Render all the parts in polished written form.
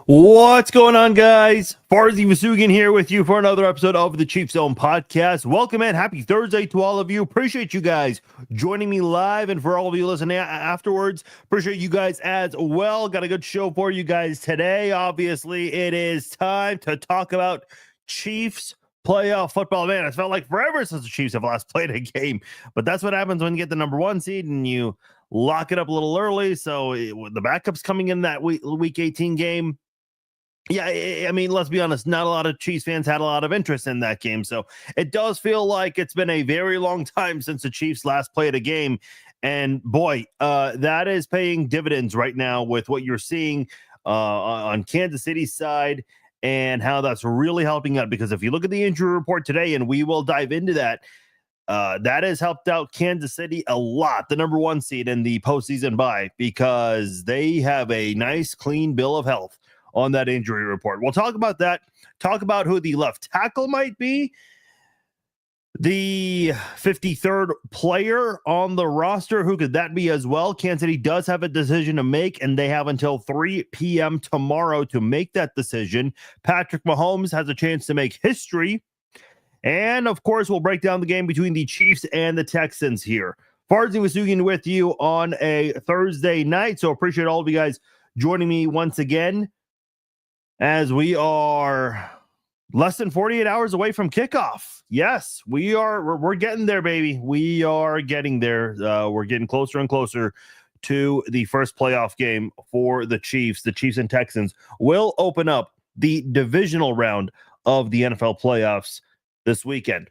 What's going on, guys? Farzy Vasugan here with you for another episode of the Chiefs Zone podcast. Welcome and happy Thursday to all of you. Appreciate you guys joining me live, and for all of you listening afterwards, appreciate you guys as well. Got a good show for you guys today. Obviously, it is time to talk about Chiefs playoff football. Man, it's felt like forever since the Chiefs have last played a game, but that's what happens when you get the number one seed and you lock it up a little early. So the backups coming in that week 18 game. Yeah, I mean, let's be honest, not a lot of Chiefs fans had a lot of interest in that game. So it does feel like it's been a very long time since the Chiefs last played a game. And boy, that is paying dividends right now with what you're seeing on Kansas City's side and how that's really helping out. Because if you look at the injury report today, and we will dive into that, that has helped out Kansas City a lot, the number one seed in the postseason bye, because they have a nice, clean bill of health on that injury report. We'll talk about that, talk about who the left tackle might be, the 53rd player on the roster, who could that be as well? Kansas City does have a decision to make, and they have until 3 p.m. tomorrow to make that decision. Patrick Mahomes has a chance to make history, and of course, we'll break down the game between the Chiefs and the Texans here. Farzy Vasugan with you on a Thursday night, so appreciate all of you guys joining me once again, as we are less than 48 hours away from kickoff. Yes, we're getting there, baby. We are getting there. We're getting closer and closer to the first playoff game for the Chiefs. The Chiefs and Texans will open up the divisional round of the NFL playoffs this weekend.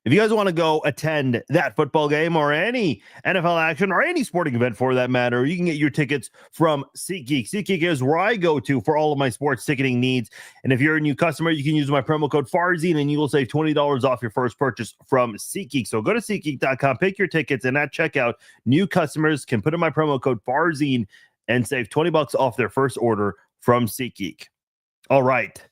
If you guys want to go attend that football game or any NFL action or any sporting event for that matter, you can get your tickets from SeatGeek. SeatGeek is where I go to for all of my sports ticketing needs. And if you're a new customer, you can use my promo code FARZI and you will save $20 off your first purchase from SeatGeek. So go to SeatGeek.com, pick your tickets, and at checkout, new customers can put in my promo code FARZI and save $20 off their first order from SeatGeek. All right.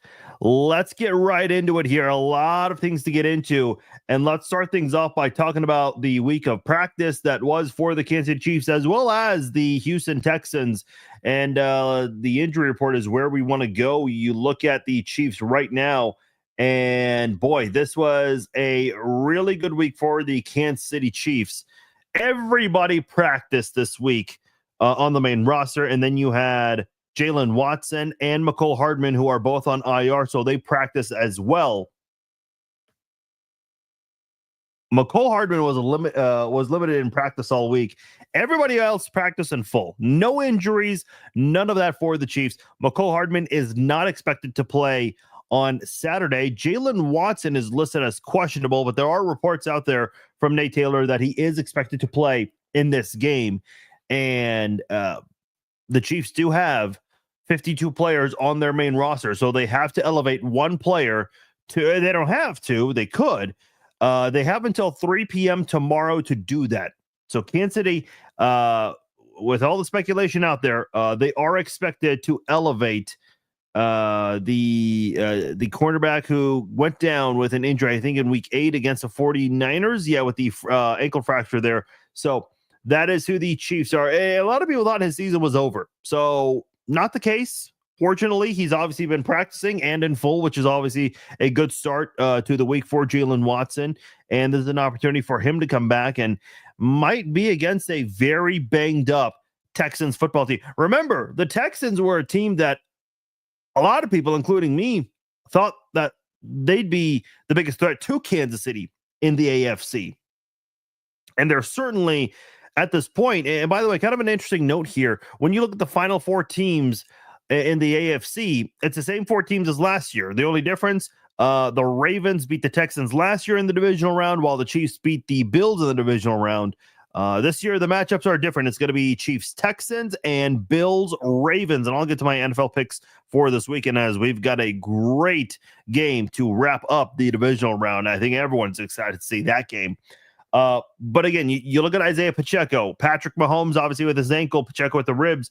Let's get right into it here. A lot of things to get into, and let's start things off by talking about the week of practice that was for the Kansas City Chiefs as well as the Houston Texans. And the injury report is where we want to go. You look at the Chiefs right now, and boy, this was a really good week for the Kansas City Chiefs. Everybody practiced this week on the main roster, and then you had Jalen Watson and Mecole Hardman, who are both on IR, so they practice as well. Mecole Hardman was limited in practice all week. Everybody else practiced in full. No injuries, none of that for the Chiefs. Mecole Hardman is not expected to play on Saturday. Jalen Watson is listed as questionable, but there are reports out there from Nate Taylor that he is expected to play in this game. And the Chiefs do have 52 players on their main roster, so they have to elevate one player to, they don't have to, they could. They have until 3 p.m. tomorrow to do that. So Kansas City, with all the speculation out there, they are expected to elevate the cornerback who went down with an injury, I think in week 8 against the 49ers. Yeah, with the ankle fracture there. So that is who the Chiefs are. A lot of people thought his season was over. So not the case. Fortunately, he's obviously been practicing and in full, which is obviously a good start to the week for Jalen Watson. And there's an opportunity for him to come back and might be against a very banged up Texans football team. Remember, the Texans were a team that a lot of people, including me, thought that they'd be the biggest threat to Kansas City in the AFC. And they're certainly at this point, and by the way, kind of an interesting note here, when you look at the final 4 teams in the AFC, it's the same 4 teams as last year. The only difference, the Ravens beat the Texans last year in the divisional round, while the Chiefs beat the Bills in the divisional round. This year, the matchups are different. It's going to be Chiefs-Texans and Bills-Ravens, and I'll get to my NFL picks for this weekend, as we've got a great game to wrap up the divisional round. I think everyone's excited to see that game. But again, you look at Isaiah Pacheco, Patrick Mahomes, obviously with his ankle, Pacheco with the ribs.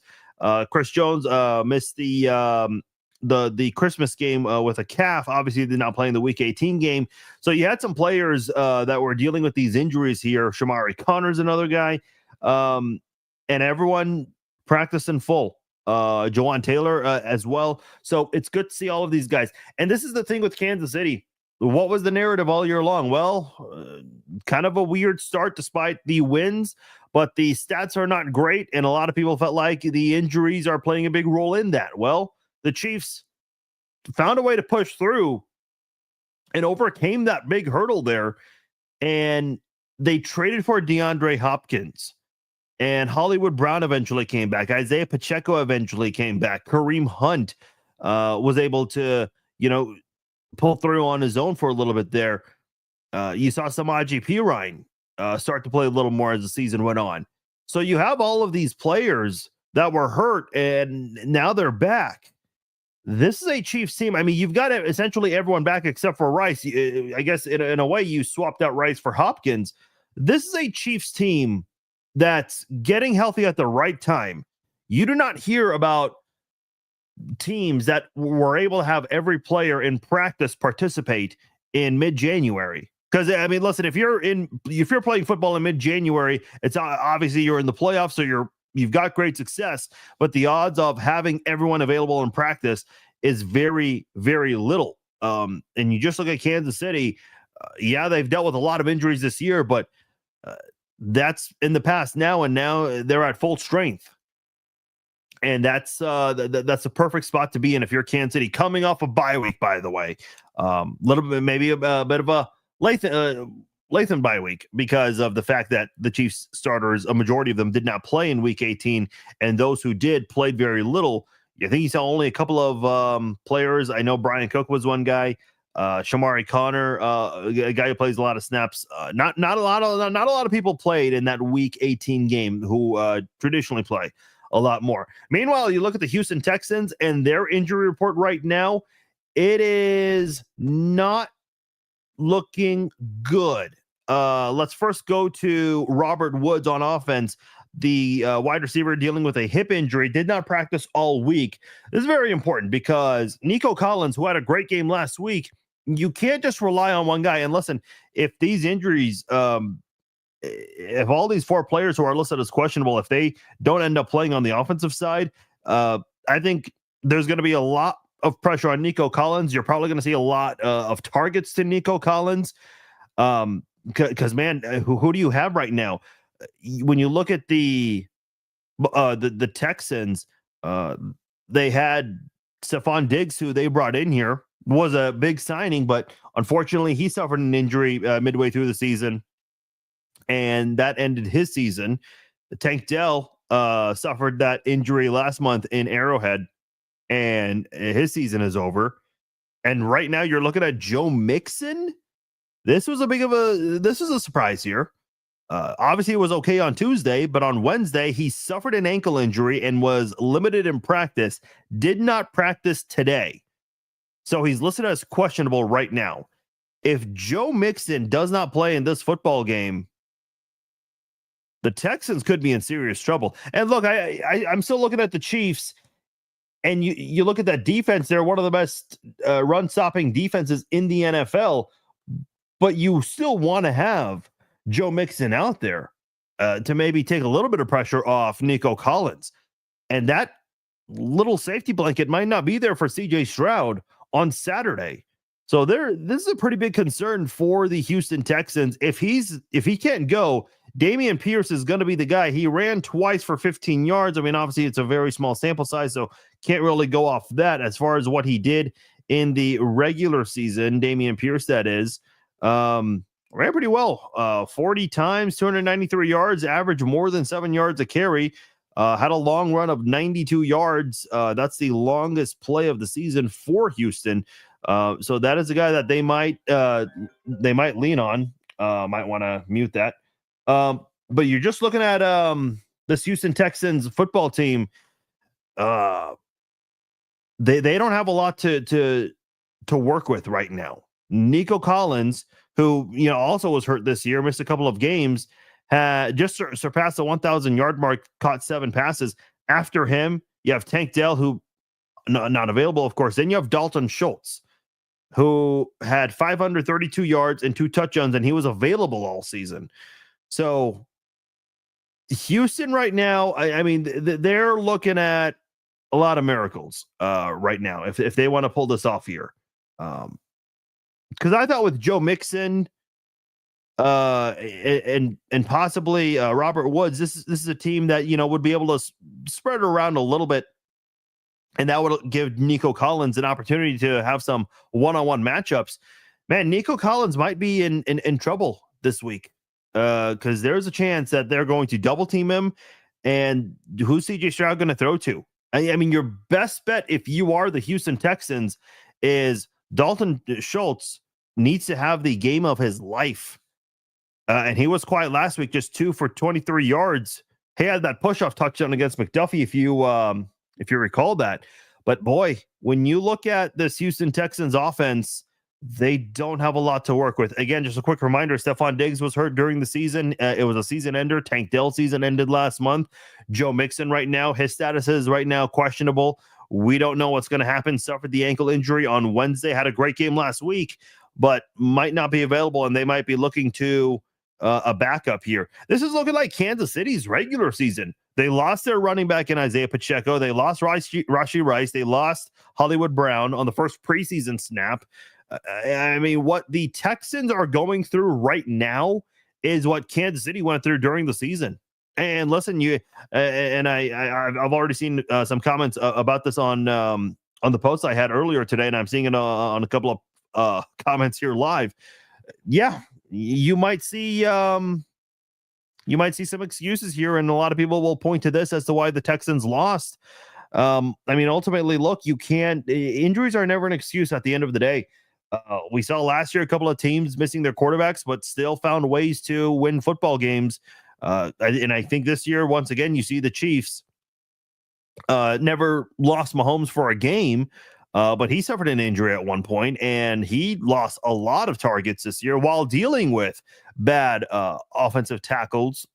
Chris Jones missed the Christmas game with a calf. Obviously, they're not playing the Week 18 game. So you had some players that were dealing with these injuries here. Shamari Connor's another guy, and everyone practiced in full. Jawan Taylor as well. So it's good to see all of these guys. And this is the thing with Kansas City. What was the narrative all year long? Well, kind of a weird start despite the wins, but the stats are not great. And a lot of people felt like the injuries are playing a big role in that. Well, the Chiefs found a way to push through and overcame that big hurdle there. And they traded for DeAndre Hopkins. And Hollywood Brown eventually came back. Isaiah Pacheco eventually came back. Kareem Hunt was able to, pull through on his own for a little bit there. You saw Samaje Perine start to play a little more as the season went on. So you have all of these players that were hurt, and now they're back. This is a Chiefs team. I mean, you've got essentially everyone back except for Rice. I guess in a way you swapped out Rice for Hopkins. This is a Chiefs team that's getting healthy at the right time. You do not hear about teams that were able to have every player in practice participate in mid-January. Because I mean, listen, if you're playing football in mid-January, it's obviously you're in the playoffs, so you've got great success, but the odds of having everyone available in practice is very, very little. And you just look at Kansas City. Yeah, they've dealt with a lot of injuries this year, but that's in the past now, and now they're at full strength. And that's a perfect spot to be in if you're Kansas City, coming off a bye week, by the way. Little bit, maybe a bit of a Latham bye week because of the fact that the Chiefs starters, a majority of them did not play in week 18, and those who did played very little. I think you saw only a couple of players. I know Brian Cook was one guy. Shamari Connor, a guy who plays a lot of snaps. Not a lot of people played in that week 18 game who traditionally play a lot more. Meanwhile, you look at the Houston Texans and their injury report right now. It is not looking good. Let's first go to Robert Woods on offense. The wide receiver dealing with a hip injury did not practice all week. This is very important because Nico Collins, who had a great game last week, you can't just rely on one guy. And listen, if these injuries, if all these four players who are listed as questionable, if they don't end up playing on the offensive side, I think there's going to be a lot of pressure on Nico Collins. You're probably going to see a lot of targets to Nico Collins. Because man, who do you have right now? When you look at the Texans, they had Stephon Diggs, who they brought in here, was a big signing, but unfortunately he suffered an injury midway through the season, and that ended his season. Tank Dell suffered that injury last month in Arrowhead, and his season is over. And right now you're looking at Joe Mixon. This was a surprise here. Obviously, it was okay on Tuesday, but on Wednesday, he suffered an ankle injury and was limited in practice, did not practice today. So he's listed as questionable right now. If Joe Mixon does not play in this football game, the Texans could be in serious trouble. And look, I'm still looking at the Chiefs, and you look at that defense. They're one of the best run-stopping defenses in the NFL, but you still want to have Joe Mixon out there to maybe take a little bit of pressure off Nico Collins. And that little safety blanket might not be there for CJ Stroud on Saturday. So this is a pretty big concern for the Houston Texans. If he can't go, Dameon Pierce is going to be the guy. He ran twice for 15 yards. I mean, obviously it's a very small sample size, so can't really go off that as far as what he did in the regular season. Dameon Pierce, that is. Ran pretty well. 40 times, 293 yards, average more than 7 yards a carry. Had a long run of 92 yards. That's the longest play of the season for Houston. So that is a guy that they might lean on. Might want to mute that. But you're just looking at this Houston Texans football team. They don't have a lot to work with right now. Nico Collins, who also was hurt this year, missed a couple of games, had just surpassed the 1,000 yard mark, caught 7 passes. After him, you have Tank Dell, who not available, of course. Then you have Dalton Schultz, who had 532 yards and 2 touchdowns, and he was available all season. So Houston right now, I mean, they're looking at a lot of miracles right now if they want to pull this off here. Because I thought with Joe Mixon and possibly Robert Woods, this is a team that would be able to spread it around a little bit, and that would give Nico Collins an opportunity to have some one-on-one matchups. Man, Nico Collins might be in trouble this week because there's a chance that they're going to double team him. And who's CJ Stroud going to throw to? I mean, your best bet if you are the Houston Texans is Dalton Schultz needs to have the game of his life. And he was quiet last week, just 2 for 23 yards. He had that push-off touchdown against McDuffie, if you recall that. But boy, when you look at this Houston Texans offense, they don't have a lot to work with. Again, just a quick reminder, Stephon Diggs was hurt during the season. It was a season ender. Tank Dell's season ended last month. Joe Mixon right now, his status is right now questionable. We don't know what's going to happen. Suffered the ankle injury on Wednesday. Had a great game last week, but might not be available, and they might be looking to a backup here. This is looking like Kansas City's regular season. They lost their running back in Isaiah Pacheco. They lost Rashee Rice. They lost Hollywood Brown on the first preseason snap. I mean, what the Texans are going through right now is what Kansas City went through during the season. And listen, I've already seen some comments about this on the post I had earlier today, and I'm seeing it on a couple of comments here live. Yeah, you might see some excuses here, and a lot of people will point to this as to why the Texans lost. I mean, ultimately, look, injuries are never an excuse at the end of the day. We saw last year a couple of teams missing their quarterbacks, but still found ways to win football games. And I think this year, once again, you see the Chiefs never lost Mahomes for a game, but he suffered an injury at one point, and he lost a lot of targets this year while dealing with bad offensive tackles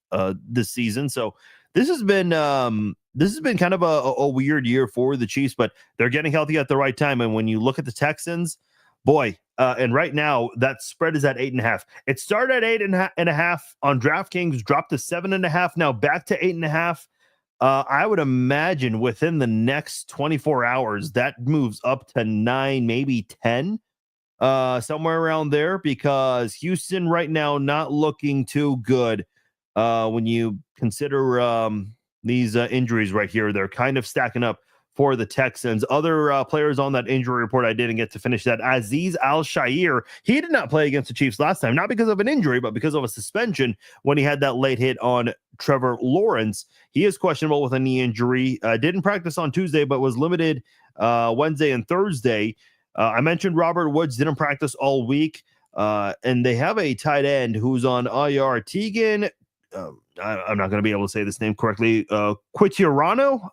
this season. So this has been kind of a weird year for the Chiefs, but they're getting healthy at the right time. And when you look at the Texans, boy, and right now that spread is at 8.5. It started at 8.5 on DraftKings, dropped to 7.5, now back to 8.5. I would imagine within the next 24 hours that moves up to 9, maybe 10, somewhere around there, because Houston right now not looking too good. When you consider these injuries right here, they're kind of stacking up for the Texans. Other players on that injury report, I didn't get to finish that. Azeez Al-Shaair, he did not play against the Chiefs last time, not because of an injury, but because of a suspension when he had that late hit on Trevor Lawrence. He is questionable with a knee injury. Didn't practice on Tuesday, but was limited Wednesday and Thursday. I mentioned Robert Woods didn't practice all week, and they have a tight end who's on IR, Tegan. I'm not going to be able to say this name correctly. Quitirano.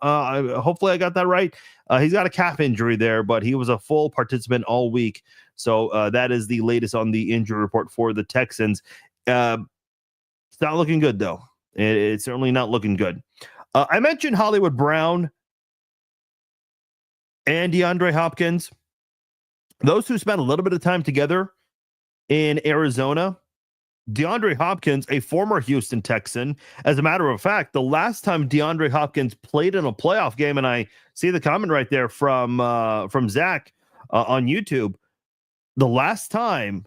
Hopefully I got that right. He's got a calf injury there, but he was a full participant all week. So that is the latest on the injury report for the Texans. It's not looking good, though. It's certainly not looking good. I mentioned Hollywood Brown and DeAndre Hopkins. Those who spent a little bit of time together in Arizona. DeAndre Hopkins, a former Houston Texan. As a matter of fact, the last time DeAndre Hopkins played in a playoff game, and I see the comment right there from Zach on YouTube, the last time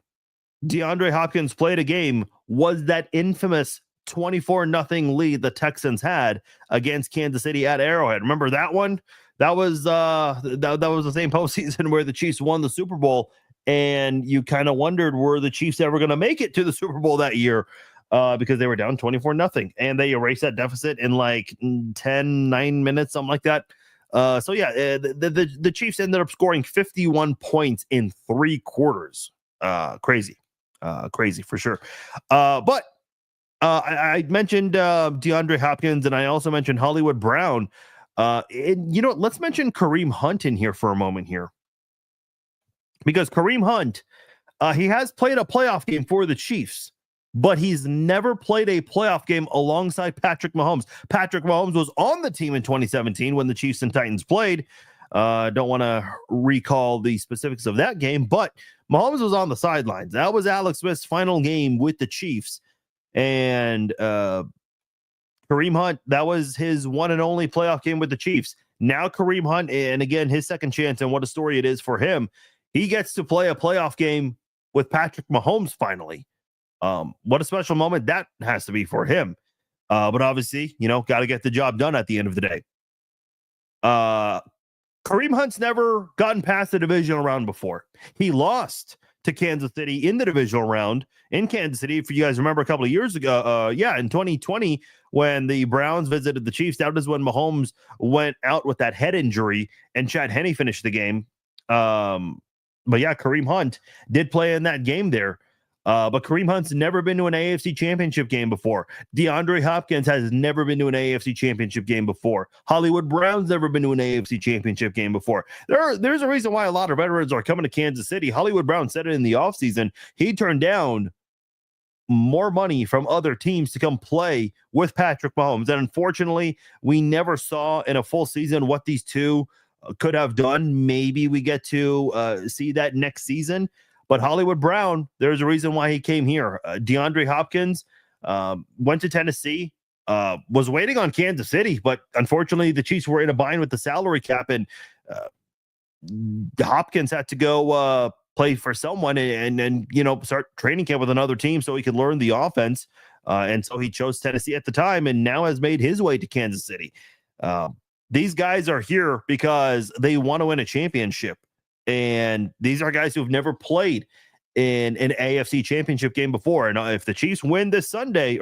DeAndre Hopkins played a game was that infamous 24-0 lead the Texans had against Kansas City at Arrowhead. Remember that one? That was that was the same postseason where the Chiefs won the Super Bowl. And you kind of wondered, were the Chiefs ever going to make it to the Super Bowl that year? Because they were down 24-0, and they erased that deficit in like 9 minutes, something like that. So yeah, the Chiefs ended up scoring 51 points in 3 quarters. Crazy for sure. But I mentioned DeAndre Hopkins, and I also mentioned Hollywood Brown. Let's mention Kareem Hunt in here for a moment here. Because Kareem Hunt, he has played a playoff game for the Chiefs, but he's never played a playoff game alongside Patrick Mahomes. Patrick Mahomes was on the team in 2017 when the Chiefs and Titans played. Don't want to recall the specifics of that game, but Mahomes was on the sidelines. That was Alex Smith's final game with the Chiefs. And Kareem Hunt, that was his one and only playoff game with the Chiefs. Now Kareem Hunt, and again, his second chance, and what a story it is for him. He gets to play a playoff game with Patrick Mahomes finally. What a special moment that has to be for him. But obviously, got to get the job done at the end of the day. Kareem Hunt's never gotten past the divisional round before. He lost to Kansas City in the divisional round in Kansas City. If you guys remember a couple of years ago, in 2020, when the Browns visited the Chiefs, that was when Mahomes went out with that head injury and Chad Henne finished the game. But yeah, Kareem Hunt did play in that game there. But Kareem Hunt's never been to an AFC championship game before. DeAndre Hopkins has never been to an AFC championship game before. Hollywood Brown's never been to an AFC championship game before. There's a reason why a lot of veterans are coming to Kansas City. Hollywood Brown said it in the offseason. He turned down more money from other teams to come play with Patrick Mahomes. And unfortunately, we never saw in a full season what these two could have done. Maybe we get to see that next season. But Hollywood Brown, there's a reason why he came here. DeAndre Hopkins went to Tennessee, was waiting on Kansas City, but unfortunately the Chiefs were in a bind with the salary cap, and Hopkins had to go play for someone and start training camp with another team so he could learn the offense. And so he chose Tennessee at the time and now has made his way to Kansas City. These guys are here because they want to win a championship. And these are guys who have never played in an AFC championship game before. And if the Chiefs win this Saturday,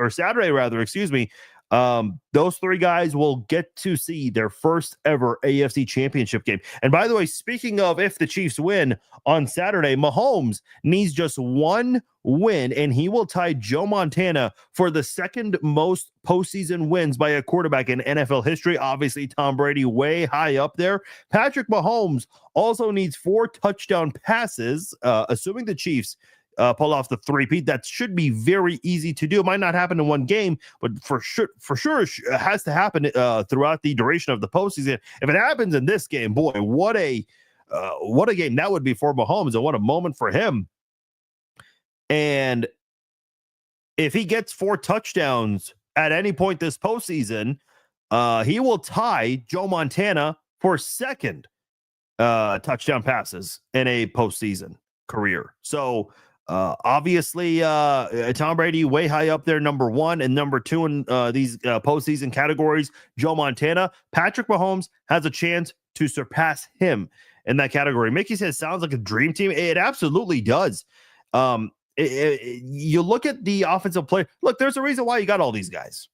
those three guys will get to see their first ever AFC championship game. And by the way, speaking of if the Chiefs win on Saturday, Mahomes needs just one win and he will tie Joe Montana for the second most postseason wins by a quarterback in NFL history. Obviously, Tom Brady way high up there. Patrick Mahomes also needs 4 touchdown passes, assuming the Chiefs pull off the three-peat. That should be very easy to do. It might not happen in one game, but for sure it has to happen throughout the duration of the postseason. If it happens in this game, boy, what a game that would be for Mahomes, and what a moment for him. And if he gets 4 touchdowns at any point this postseason, he will tie Joe Montana for second touchdown passes in a postseason career. So obviously, Tom Brady way high up there, number 1, and number 2 in these postseason categories. Joe Montana. Patrick Mahomes has a chance to surpass him in that category. Mickey says sounds like a dream team. It absolutely does. You look at the offensive play. Look, there's a reason why you got all these guys,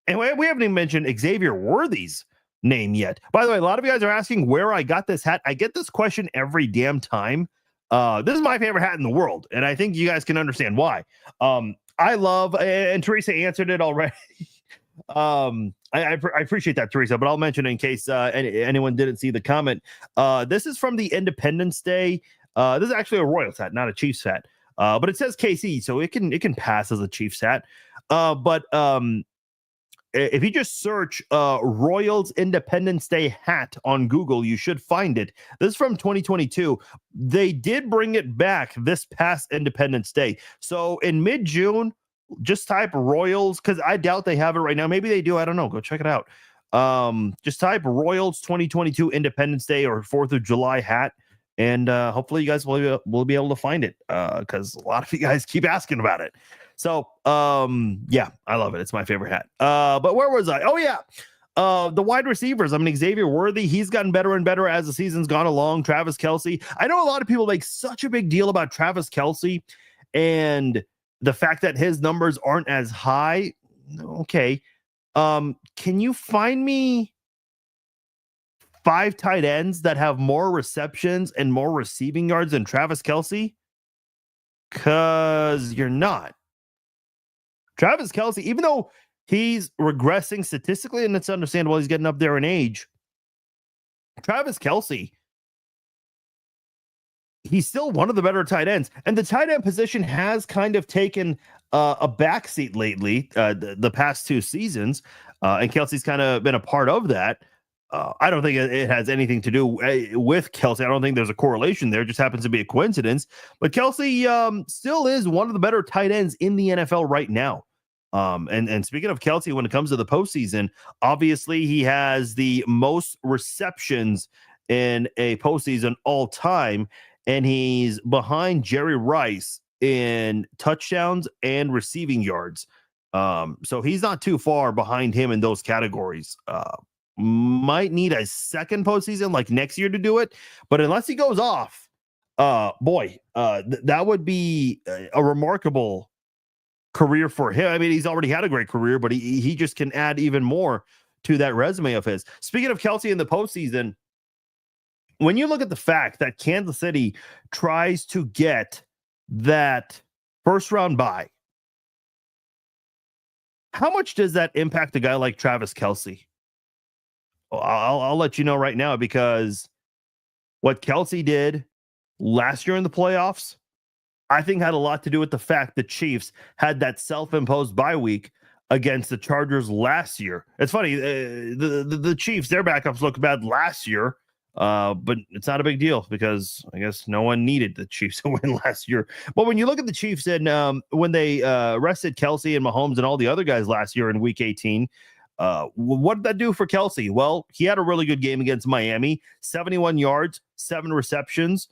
and we haven't even mentioned Xavier Worthy's name yet. By the way, a lot of you guys are asking where I got this hat. I get this question every damn time. This is my favorite hat in the world, and I think you guys can understand why. I love, and Teresa answered it already. I appreciate that, Teresa, but I'll mention it in case anyone didn't see the comment. This is from the Independence Day. This is actually a Royals hat, not a Chiefs hat. But it says KC, so it can pass as a Chiefs hat. But if you just search Royals Independence Day hat on Google, you should find it. This is from 2022. They did bring it back this past Independence Day. So in mid-June, just type Royals, because I doubt they have it right now. Maybe they do. I don't know. Go check it out. Just type Royals 2022 Independence Day or 4th of July hat. And hopefully you guys will be able to find it because a lot of you guys keep asking about it. So, yeah, I love it. It's my favorite hat. But where was I? Oh, yeah. The wide receivers. I mean, Xavier Worthy, he's gotten better and better as the season's gone along. Travis Kelce. I know a lot of people make such a big deal about Travis Kelce and the fact that his numbers aren't as high. Okay. Can you find me 5 tight ends that have more receptions and more receiving yards than Travis Kelce? Because you're not. Travis Kelce, even though he's regressing statistically, and it's understandable, he's getting up there in age. Travis Kelce, he's still one of the better tight ends. And the tight end position has kind of taken a backseat lately, the past 2 seasons. And Kelce's kind of been a part of that. I don't think it has anything to do with Kelce. I don't think there's a correlation there. It just happens to be a coincidence. But Kelce still is one of the better tight ends in the NFL right now. And speaking of Kelsey, when it comes to the postseason, obviously he has the most receptions in a postseason all time, and he's behind Jerry Rice in touchdowns and receiving yards. So he's not too far behind him in those categories. Might need a second postseason like next year to do it, but unless he goes off, that would be a remarkable career for him. I mean, he's already had a great career, but he just can add even more to that resume of his. Speaking of Kelsey in the postseason, when you look at the fact that Kansas City tries to get that first round bye, how much does that impact a guy like Travis Kelsey? Well, I'll let you know right now, because what Kelsey did last year in the playoffs, I think had a lot to do with the fact the Chiefs had that self-imposed bye week against the Chargers last year. It's funny, the Chiefs, their backups looked bad last year, but it's not a big deal because I guess no one needed the Chiefs to win last year. But when you look at the Chiefs and when they rested Kelsey and Mahomes and all the other guys last year in Week 18, what did that do for Kelsey? Well, he had a really good game against Miami, 71 yards, 7 receptions.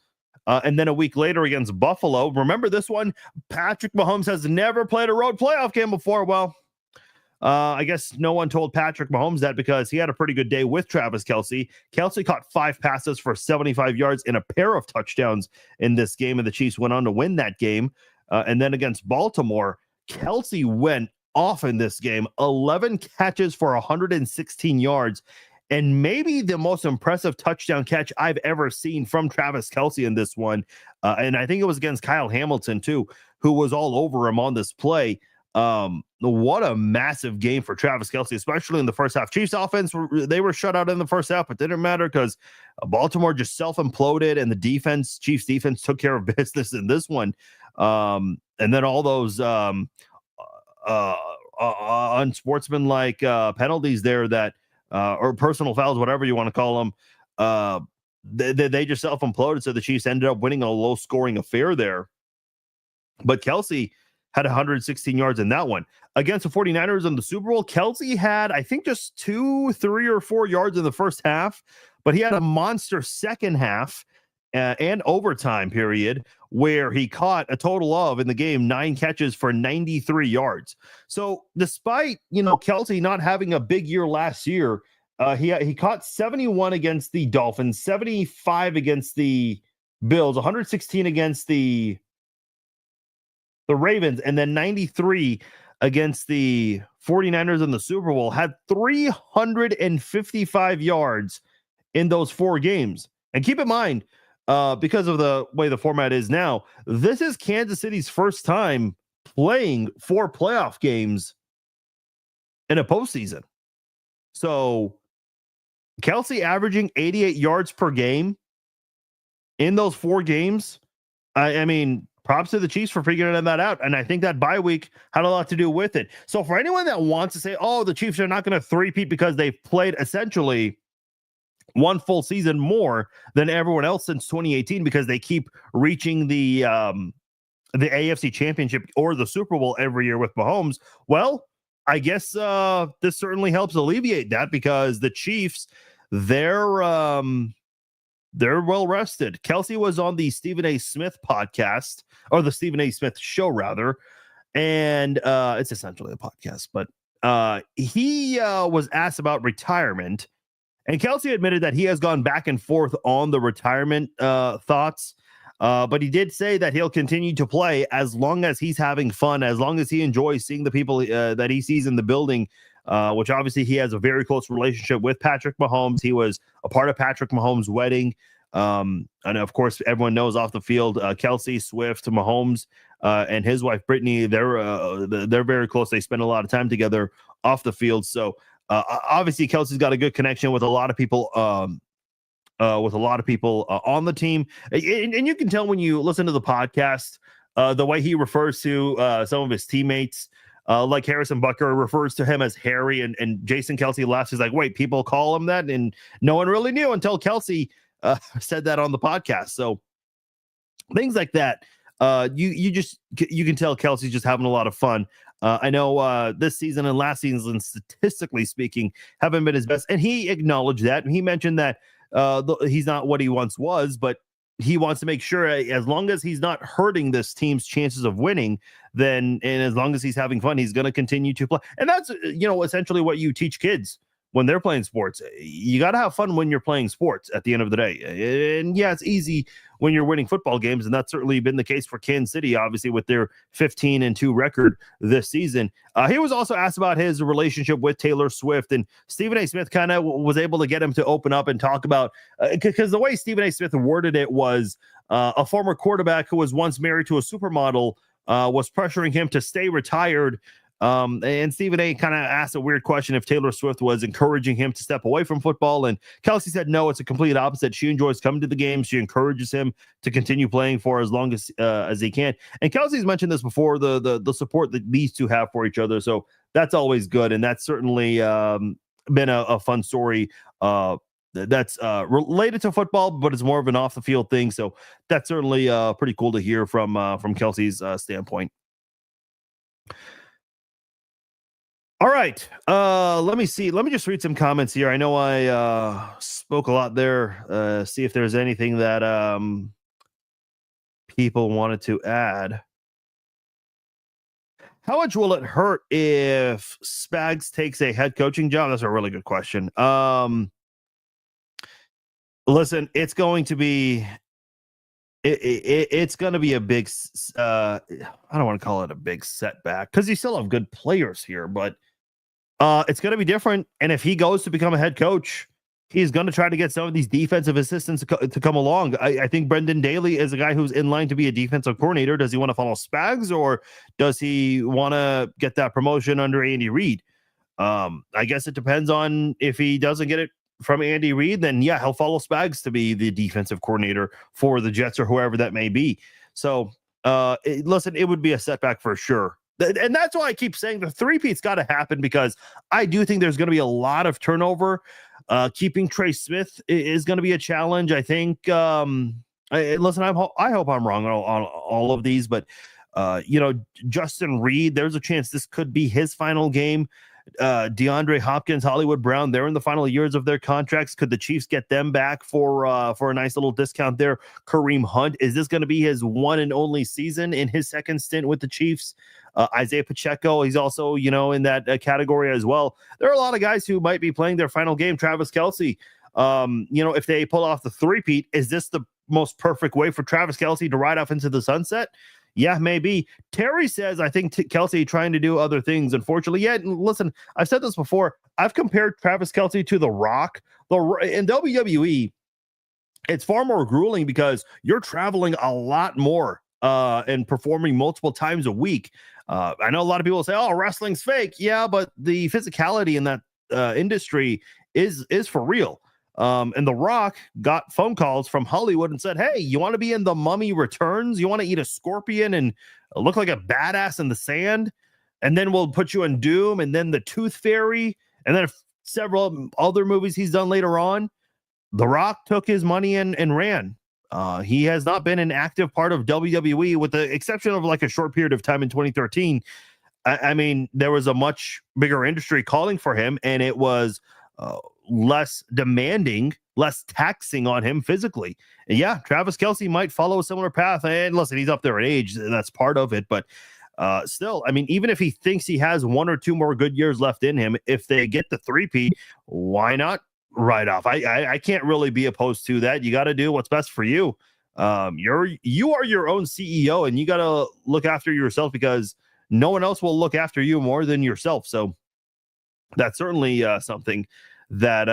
And then a week later against Buffalo. Remember this one? Patrick Mahomes has never played a road playoff game before. Well, I guess no one told Patrick Mahomes that, because he had a pretty good day with Travis Kelsey. Kelsey caught 5 passes for 75 yards and a pair of touchdowns in this game, and the Chiefs went on to win that game. And then against Baltimore, Kelsey went off in this game, 11 catches for 116 yards. And maybe the most impressive touchdown catch I've ever seen from Travis Kelsey in this one. And I think it was against Kyle Hamilton, too, who was all over him on this play. What a massive game for Travis Kelsey, especially in the first half. Chiefs offense, they were shut out in the first half, but didn't matter because Baltimore just self-imploded, and the Chiefs defense took care of business in this one. And then all those unsportsmanlike penalties there that or personal fouls, whatever you want to call them, they just self-imploded. So the Chiefs ended up winning a low-scoring affair there. But Kelsey had 116 yards in that one. Against the 49ers in the Super Bowl, Kelsey had, I think, just 2, 3, or 4 yards in the first half, but he had a monster second half and overtime period where he caught a total of, in the game, 9 catches for 93 yards. So despite, Kelsey not having a big year last year, he caught 71 against the Dolphins, 75 against the Bills, 116 against the Ravens, and then 93 against the 49ers in the Super Bowl. Had 355 yards in those 4 games. And keep in mind, because of the way the format is now, this is Kansas City's first time playing 4 playoff games in a postseason. So Kelsey averaging 88 yards per game in those 4 games. I mean, props to the Chiefs for figuring that out. And I think that bye week had a lot to do with it. So for anyone that wants to say, oh, the Chiefs are not going to three-peat because they've played essentially one full season more than everyone else since 2018 because they keep reaching the AFC Championship or the Super Bowl every year with Mahomes. Well, I guess this certainly helps alleviate that, because the Chiefs, they're well rested. Kelsey was on the Stephen A. Smith podcast, or the Stephen A. Smith show rather, and it's essentially a podcast, but he was asked about retirement. And Kelsey admitted that he has gone back and forth on the retirement thoughts, but he did say that he'll continue to play as long as he's having fun, as long as he enjoys seeing the people that he sees in the building, which obviously he has a very close relationship with Patrick Mahomes. He was a part of Patrick Mahomes' wedding. And of course, everyone knows off the field, Kelsey, Swift, Mahomes, and his wife, Brittany, they're very close. They spend a lot of time together off the field. So, obviously, Kelsey's got a good connection with a lot of people, on the team, and you can tell when you listen to the podcast, the way he refers to some of his teammates, like Harrison Butker refers to him as Harry, and Jason Kelsey laughs. He's like, "Wait, people call him that?" And no one really knew until Kelsey said that on the podcast. So things like that, you can tell Kelsey's just having a lot of fun. I know this season and last season, statistically speaking, haven't been his best. And he acknowledged that. And he mentioned that he's not what he once was, but he wants to make sure as long as he's not hurting this team's chances of winning, then and as long as he's having fun, he's going to continue to play. And that's, essentially what you teach kids when they're playing sports. You got to have fun when you're playing sports at the end of the day. And yeah, it's easy when you're winning football games. And that's certainly been the case for Kansas City, obviously, with their 15-2 record this season. He was also asked about his relationship with Taylor Swift, and Stephen A. Smith kind of was able to get him to open up and talk about, because the way Stephen A. Smith worded it was a former quarterback who was once married to a supermodel was pressuring him to stay retired. And Stephen A. kind of asked a weird question if Taylor Swift was encouraging him to step away from football. And Kelsey said, no, it's a complete opposite. She enjoys coming to the game. She encourages him to continue playing for as long as he can. And Kelsey's mentioned this before, the support that these two have for each other. So that's always good. And that's certainly been a fun story that's related to football, but it's more of an off the field thing. So that's certainly pretty cool to hear from Kelsey's standpoint. All right. Let me see. Let me just read some comments here. I know I spoke a lot there. See if there's anything that people wanted to add. How much will it hurt if Spags takes a head coaching job? That's a really good question. Listen, it's going to be it's going to be a big I don't want to call it a big setback because you still have good players here, but it's going to be different. And if he goes to become a head coach, he's going to try to get some of these defensive assistants to come along. I think Brendan Daly is a guy who's in line to be a defensive coordinator. Does he want to follow Spags, or does he want to get that promotion under Andy Reid? I guess it depends on if he doesn't get it from Andy Reid, then yeah, he'll follow Spags to be the defensive coordinator for the Jets or whoever that may be. So listen, it would be a setback for sure. And that's why I keep saying the three-peat's got to happen, because I do think there's going to be a lot of turnover. Keeping Trey Smith is going to be a challenge. I think, listen, I hope I'm wrong on all of these, but, Justin Reed, there's a chance this could be his final game. DeAndre Hopkins, Hollywood Brown, they're in the final years of their contracts. Could the Chiefs get them back for a nice little discount there? Kareem Hunt, is this going to be his one and only season in his second stint with the Chiefs? Isaiah Pacheco, he's also, in that category as well. There are a lot of guys who might be playing their final game. Travis Kelce, if they pull off the three-peat, is this the most perfect way for Travis Kelce to ride off into the sunset? Yeah, maybe. Terry says, I think Kelce trying to do other things, unfortunately. Yeah, listen, I've said this before. I've compared Travis Kelce to The Rock. In WWE, it's far more grueling because you're traveling a lot more and performing multiple times a week. I know a lot of people say, oh, wrestling's fake. Yeah, but the physicality in that industry is for real. And The Rock got phone calls from Hollywood and said, hey, you want to be in The Mummy Returns? You want to eat a scorpion and look like a badass in the sand? And then we'll put you in Doom, and then The Tooth Fairy, and then several other movies he's done later on. The Rock took his money and ran. He has not been an active part of WWE, with the exception of like a short period of time in 2013. I mean, there was a much bigger industry calling for him, and it was less demanding, less taxing on him physically. And yeah, Travis Kelce might follow a similar path. And listen, he's up there in age, and that's part of it. But still, I mean, even if he thinks he has one or two more good years left in him, if they get the three-peat, why not ride off? I can't really be opposed to that. You got to do what's best for you. You are your own CEO, and you got to look after yourself, because no one else will look after you more than yourself. So that's certainly something that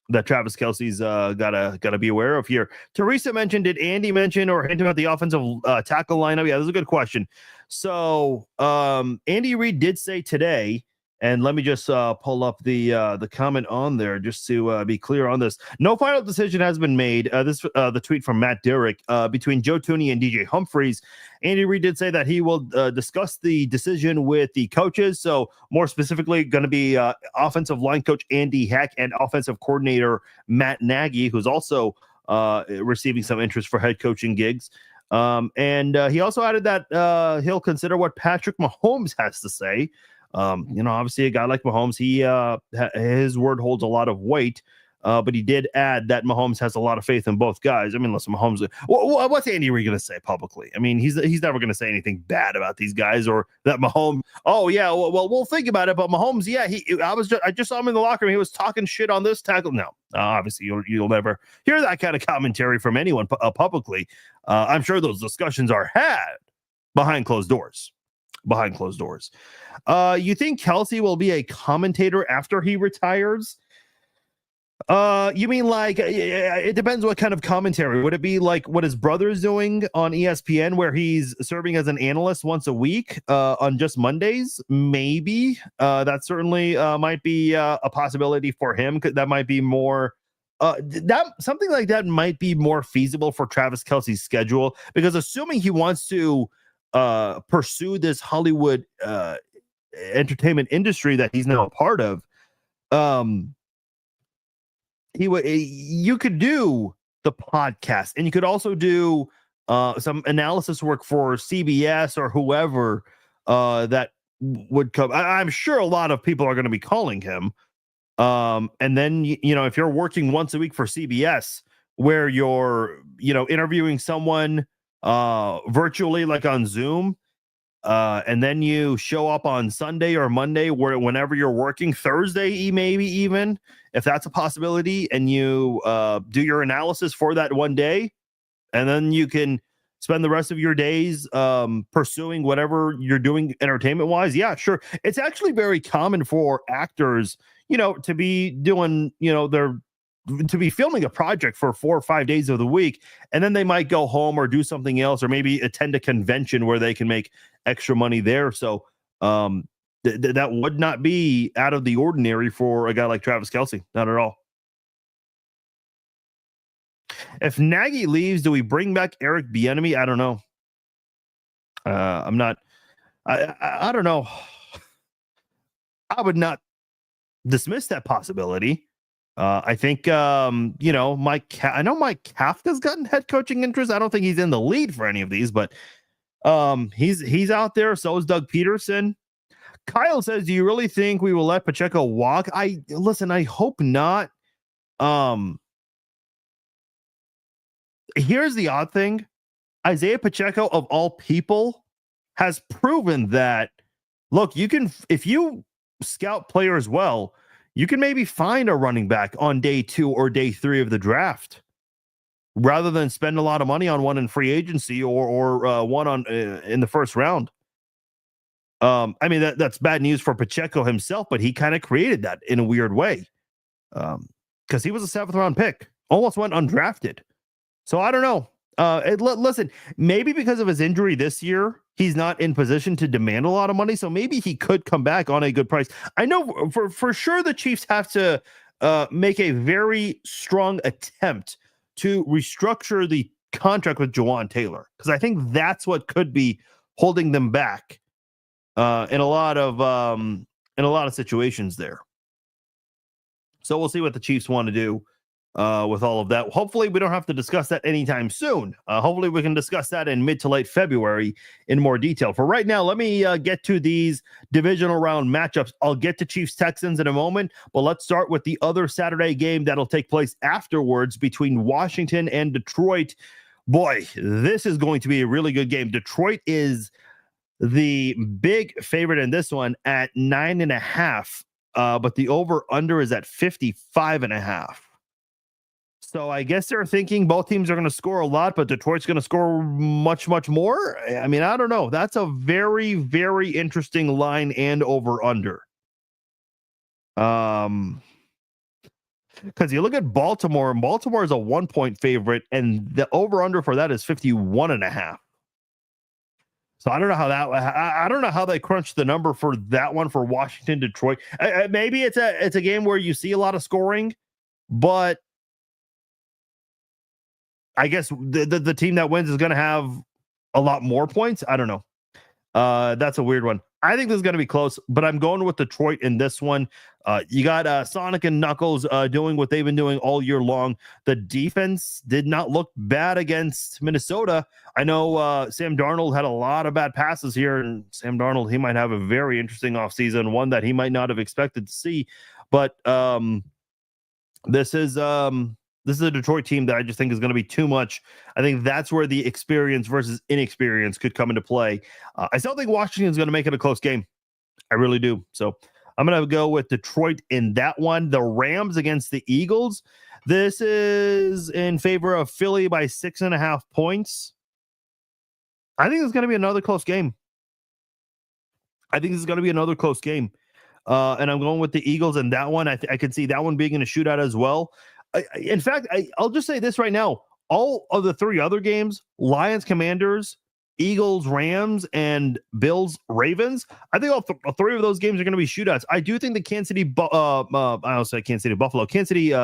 that Travis Kelce's gotta be aware of here. Teresa mentioned, did Andy mention or hint about the offensive tackle lineup? Yeah, that's a good question. So Andy Reid did say today, and let me just pull up the comment on there just to be clear on this. No final decision has been made. The tweet from Matt Derrick between Joe Thuney and DJ Humphries. Andy Reid did say that he will discuss the decision with the coaches. So more specifically, going to be offensive line coach Andy Heck and offensive coordinator Matt Nagy, who's also receiving some interest for head coaching gigs. And he also added that he'll consider what Patrick Mahomes has to say. Obviously a guy like Mahomes, his word holds a lot of weight. But he did add that Mahomes has a lot of faith in both guys. I mean, listen, Mahomes. What's Andy Reid going to say publicly? I mean, he's never going to say anything bad about these guys or that Mahomes. Oh yeah, well we'll think about it. But Mahomes, yeah, I just saw him in the locker room. He was talking shit on this tackle. No, obviously you'll never hear that kind of commentary from anyone publicly. I'm sure those discussions are had behind closed doors. You think Kelsey will be a commentator after he retires? You mean like it depends what kind of commentary. Would it be like what his brother's doing on ESPN where he's serving as an analyst once a week on just Mondays? Maybe that certainly might be a possibility for him. That might be more that something like that might be more feasible for Travis Kelce's schedule, because assuming he wants to pursue this Hollywood entertainment industry that he's now a part of, you could do the podcast, and you could also do some analysis work for CBS or whoever that would come. I'm sure a lot of people are going to be calling him. And then, if you're working once a week for CBS where you're, interviewing someone virtually, like on Zoom, and then you show up on Sunday or Monday whenever you're working, Thursday, maybe even, if that's a possibility, and you do your analysis for that one day, and then you can spend the rest of your days pursuing whatever you're doing entertainment wise. Yeah, sure. It's actually very common for actors, to be doing, to be filming a project for 4 or 5 days of the week, and then they might go home or do something else, or maybe attend a convention where they can make extra money there. So that would not be out of the ordinary for a guy like Travis Kelce. Not at all. If Nagy leaves, do we bring back Eric Bieniemy? I don't know. I'm not. I don't know. I would not dismiss that possibility. I think, I know Mike Kafka's gotten head coaching interest. I don't think he's in the lead for any of these, but he's out there. So is Doug Peterson. Kyle says, do you really think we will let Pacheco walk? I hope not. Here's the odd thing. Isaiah Pacheco, of all people, has proven that, look, if you scout players well, you can maybe find a running back on day 2 or day 3 of the draft, rather than spend a lot of money on one in free agency or one on in the first round. I mean, that's bad news for Pacheco himself, but he kind of created that in a weird way, because he was a 7th round pick, almost went undrafted. So I don't know. Listen, maybe because of his injury this year, he's not in position to demand a lot of money. So maybe he could come back on a good price. I know for sure the Chiefs have to make a very strong attempt to restructure the contract with Jawan Taylor, because I think that's what could be holding them back in a lot of situations there. So we'll see what the Chiefs want to do with all of that. Hopefully we don't have to discuss that anytime soon. Hopefully we can discuss that in mid to late February in more detail. For right now, let me get to these divisional round matchups. I'll get to Chiefs Texans in a moment, but let's start with the other Saturday game that'll take place afterwards between Washington and Detroit. Boy, this is going to be a really good game. Detroit is the big favorite in this one at 9.5, but the over under is at 55.5. So I guess they're thinking both teams are going to score a lot, but Detroit's going to score much, much more. I mean, I don't know. That's a very, very interesting line and over under. Because you look at Baltimore, and Baltimore is a 1-point favorite, and the over under for that is 51.5. So I don't know how I don't know how they crunched the number for that one for Washington, Detroit. Maybe it's a game where you see a lot of scoring, but I guess the team that wins is going to have a lot more points. I don't know. That's a weird one. I think this is going to be close, but I'm going with Detroit in this one. You got Sonic and Knuckles doing what they've been doing all year long. The defense did not look bad against Minnesota. I know Sam Darnold had a lot of bad passes here, and Sam Darnold, he might have a very interesting offseason, one that he might not have expected to see. But this is a Detroit team that I just think is going to be too much. I think that's where the experience versus inexperience could come into play. I still think Washington is going to make it a close game. I really do. So I'm going to go with Detroit in that one. The Rams against the Eagles. This is in favor of Philly by 6.5 points. I think it's going to be another close game. And I'm going with the Eagles in that one. I can see that one being in a shootout as well. In fact, I'll just say this right now. All of the three other games, Lions, Commanders, Eagles, Rams, and Bills, Ravens, I think all three of those games are going to be shootouts. I do think the Kansas City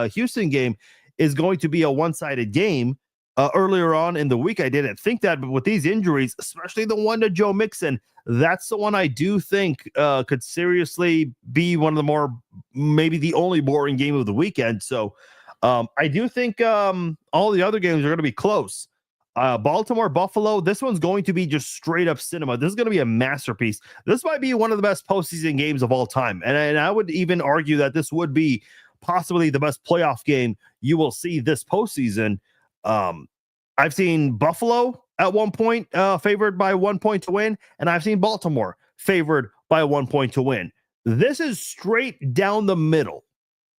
Houston game is going to be a one-sided game. Earlier on in the week, I didn't think that, but with these injuries, especially the one to Joe Mixon, that's the one I do think could seriously be one of the more, maybe the only boring game of the weekend. So I do think all the other games are going to be close. Baltimore, Buffalo, this one's going to be just straight up cinema. This is going to be a masterpiece. This might be one of the best postseason games of all time. And I would even argue that this would be possibly the best playoff game you will see this postseason. I've seen Buffalo at one point favored by 1 point to win, and I've seen Baltimore favored by 1 point to win. This is straight down the middle.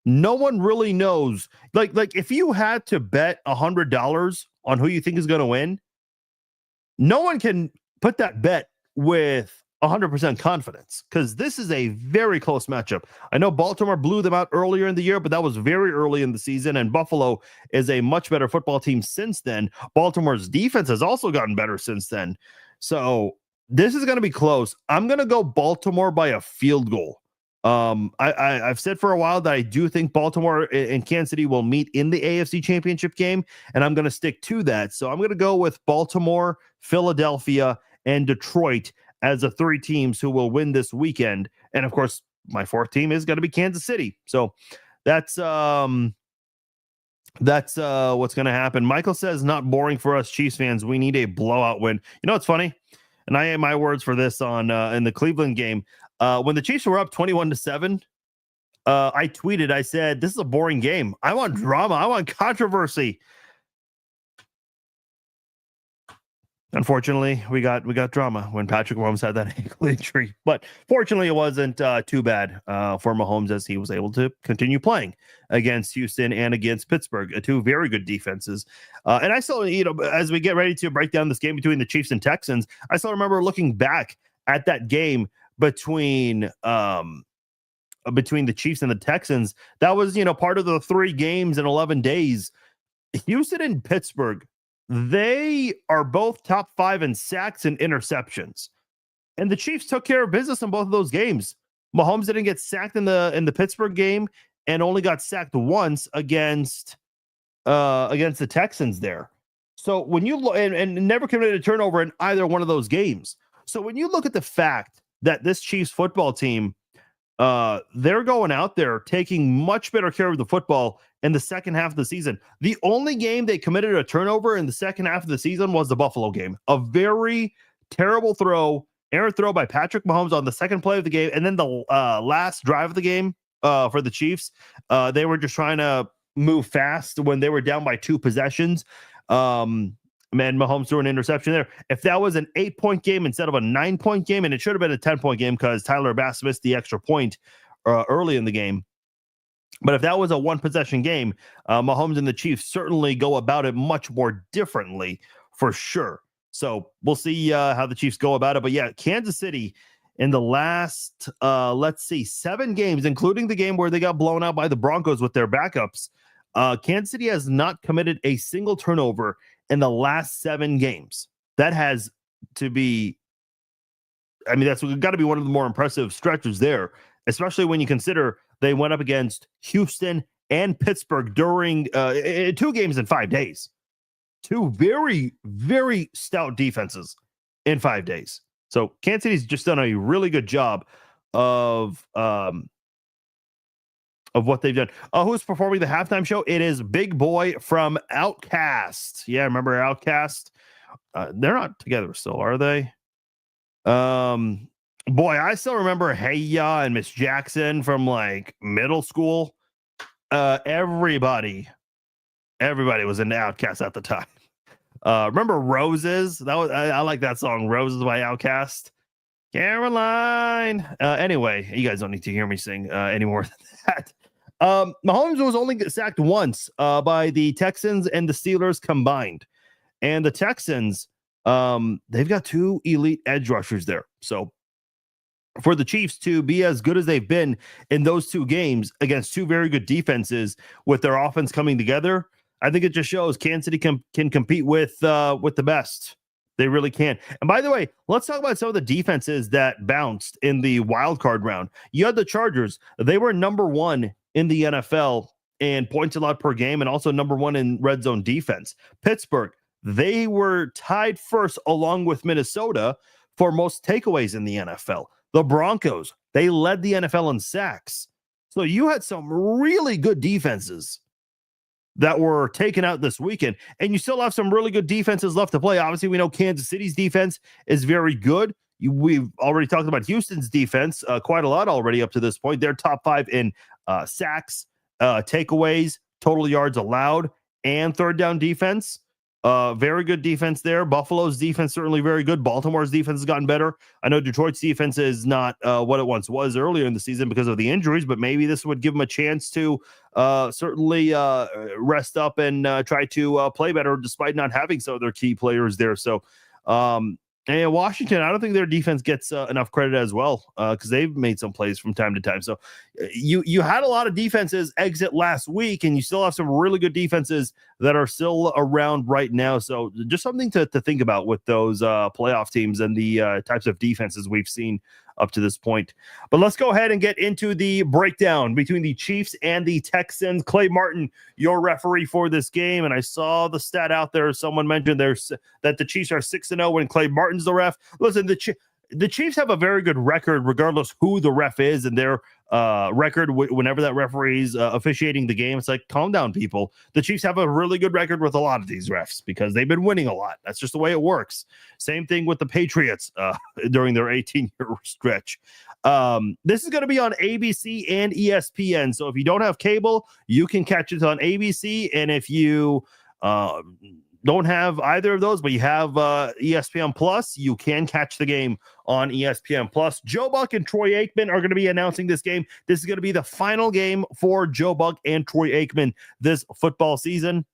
No one really knows. Like if you had to bet $100 on who you think is going to win, no one can put that bet with 100% confidence, because this is a very close matchup. I know Baltimore blew them out earlier in the year, but that was very early in the season, and Buffalo is a much better football team since then. Baltimore's defense has also gotten better since then. So this is going to be close. I'm going to go Baltimore by a field goal. I've said for a while that I do think Baltimore and Kansas City will meet in the AFC Championship game, and I'm going to stick to that. So I'm going to go with Baltimore, Philadelphia, and Detroit as the three teams who will win this weekend. And of course, my fourth team is going to be Kansas City. So that's what's going to happen. Michael says, not boring for us Chiefs fans. We need a blowout win. You know, it's funny. And I had my words for this on in the Cleveland game. When the Chiefs were up 21-7, I tweeted, I said, this is a boring game. I want drama. I want controversy. Unfortunately, we got drama when Patrick Mahomes had that ankle injury. But fortunately, it wasn't too bad for Mahomes, as he was able to continue playing against Houston and against Pittsburgh, two very good defenses. And I still, as we get ready to break down this game between the Chiefs and Texans, I still remember looking back at that game between the Chiefs and the Texans. That was, part of the 3 games in 11 days. Houston and Pittsburgh, they are both top 5 in sacks and interceptions. And the Chiefs took care of business in both of those games. Mahomes didn't get sacked in the Pittsburgh game and only got sacked once against the Texans there. So when you look, and never committed a turnover in either one of those games. So when you look at the fact that this Chiefs football team, they're going out there taking much better care of the football in the second half of the season. The only game they committed a turnover in the second half of the season was the Buffalo game. A very terrible errant throw by Patrick Mahomes on the second play of the game. And then the last drive of the game for the Chiefs, they were just trying to move fast when they were down by 2 possessions. Mahomes threw an interception there. If that was an 8-point game instead of a 9-point game, and it should have been a 10-point game because Tyler Bass missed the extra point early in the game. But if that was a 1-possession game, Mahomes and the Chiefs certainly go about it much more differently for sure. So we'll see how the Chiefs go about it. But yeah, Kansas City in the last, 7 games, including the game where they got blown out by the Broncos with their backups, Kansas City has not committed a single turnover in the last 7 games. That has to be, that's got to be one of the more impressive stretches there, especially when you consider they went up against Houston and Pittsburgh during 2 games in 5 days. 2 very, very stout defenses in 5 days. So Kansas City's just done a really good job of what they've done. Who's performing the halftime show? It is Big Boy from Outkast. Yeah, remember Outkast? They're not together still, are they? Boy, I still remember Hey Ya and Miss Jackson from like middle school. Everybody was into Outkast at the time. Remember Roses? That was I like that song, Roses by Outkast. Caroline. Anyway, you guys don't need to hear me sing anymore than that. Mahomes was only sacked once by the Texans and the Steelers combined. And the Texans, they've got 2 elite edge rushers there. So for the Chiefs to be as good as they've been in those 2 games against 2 very good defenses with their offense coming together, I think it just shows Kansas City can compete with the best. They really can. And by the way, let's talk about some of the defenses that bounced in the wild card round. You had the Chargers. They were number 1 in the NFL in points allowed per game and also number 1 in red zone defense. Pittsburgh, they were tied first along with Minnesota for most takeaways in the NFL. The Broncos, they led the NFL in sacks. So you had some really good defenses that were taken out this weekend, and you still have some really good defenses left to play. Obviously, we know Kansas City's defense is very good. We've already talked about Houston's defense quite a lot already up to this point. They're top 5 in sacks, takeaways, total yards allowed, and third down defense. Very good defense there. Buffalo's defense certainly very good. Baltimore's defense has gotten better. I know Detroit's defense is not what it once was earlier in the season because of the injuries, but maybe this would give them a chance to certainly rest up and try to play better despite not having some of their key players there. So, and Washington, I don't think their defense gets enough credit as well because they've made some plays from time to time. So you had a lot of defenses exit last week, and you still have some really good defenses that are still around right now. So just something to think about with those playoff teams and the types of defenses we've seen up to this point. But let's go ahead and get into the breakdown between the Chiefs and the Texans. Clay Martin, your referee for this game, and I saw the stat out there. Someone mentioned that the Chiefs are 6-0 when Clay Martin's the ref. Listen, the Chiefs have a very good record regardless who the ref is, and their record whenever that referee's officiating the game. It's like, calm down, people. The Chiefs have a really good record with a lot of these refs because they've been winning a lot. That's just the way it works. Same thing with the Patriots during their 18-year stretch. This is going to be on ABC and ESPN. So if you don't have cable, you can catch it on ABC. And if you don't have either of those, but you have ESPN Plus, you can catch the game on ESPN Plus. Joe Buck and Troy Aikman are going to be announcing this game. This is going to be the final game for Joe Buck and Troy Aikman this football season.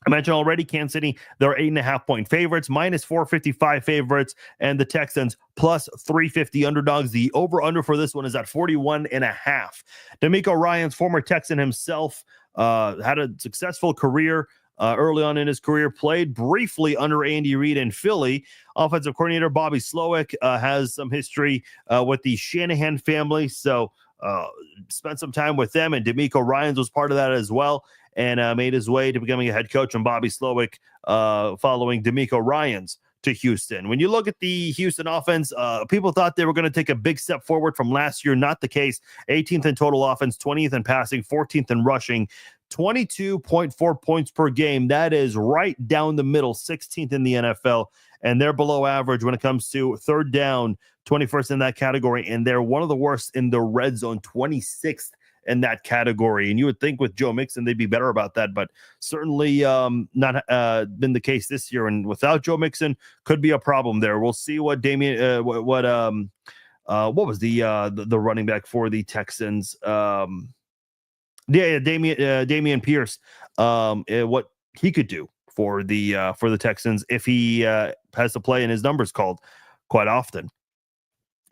I mentioned already, Kansas City, they're 8.5-point favorites, minus 455 favorites, and the Texans plus 350 underdogs. The over-under for this one is at 41.5. D'Amico Ryans, former Texan himself, had a successful career early on in his career, played briefly under Andy Reid in Philly. Offensive coordinator Bobby Slowick has some history with the Shanahan family, so spent some time with them, and D'Amico Ryans was part of that as well, and made his way to becoming a head coach, and Bobby Slowick following D'Amico Ryans to Houston. When you look at the Houston offense, people thought they were going to take a big step forward from last year. Not the case. 18th in total offense, 20th in passing, 14th in rushing, 22.4 points per game. That is right down the middle, 16th in the NFL. And they're below average when it comes to third down, 21st in that category. And they're one of the worst in the red zone, 26th in that category. And you would think with Joe Mixon, they'd be better about that, but certainly not been the case this year. And without Joe Mixon, could be a problem there. We'll see what Damian, what was the running back for the Texans? Damian Pierce, what he could do for the Texans if he has to play and his numbers called quite often.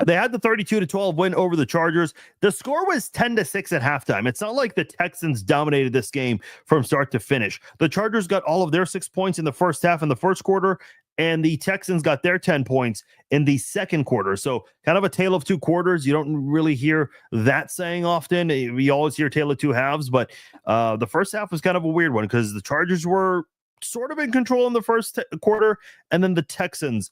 They had the 32-12 win over the Chargers. The score was 10-6 at halftime. It's not like the Texans dominated this game from start to finish. The Chargers got all of their 6 points in the first half in the first quarter, and the Texans got their 10 points in the second quarter. So kind of a tale of two quarters. You don't really hear that saying often. We always hear tale of two halves, but the first half was kind of a weird one because the Chargers were sort of in control in the first quarter, and then the Texans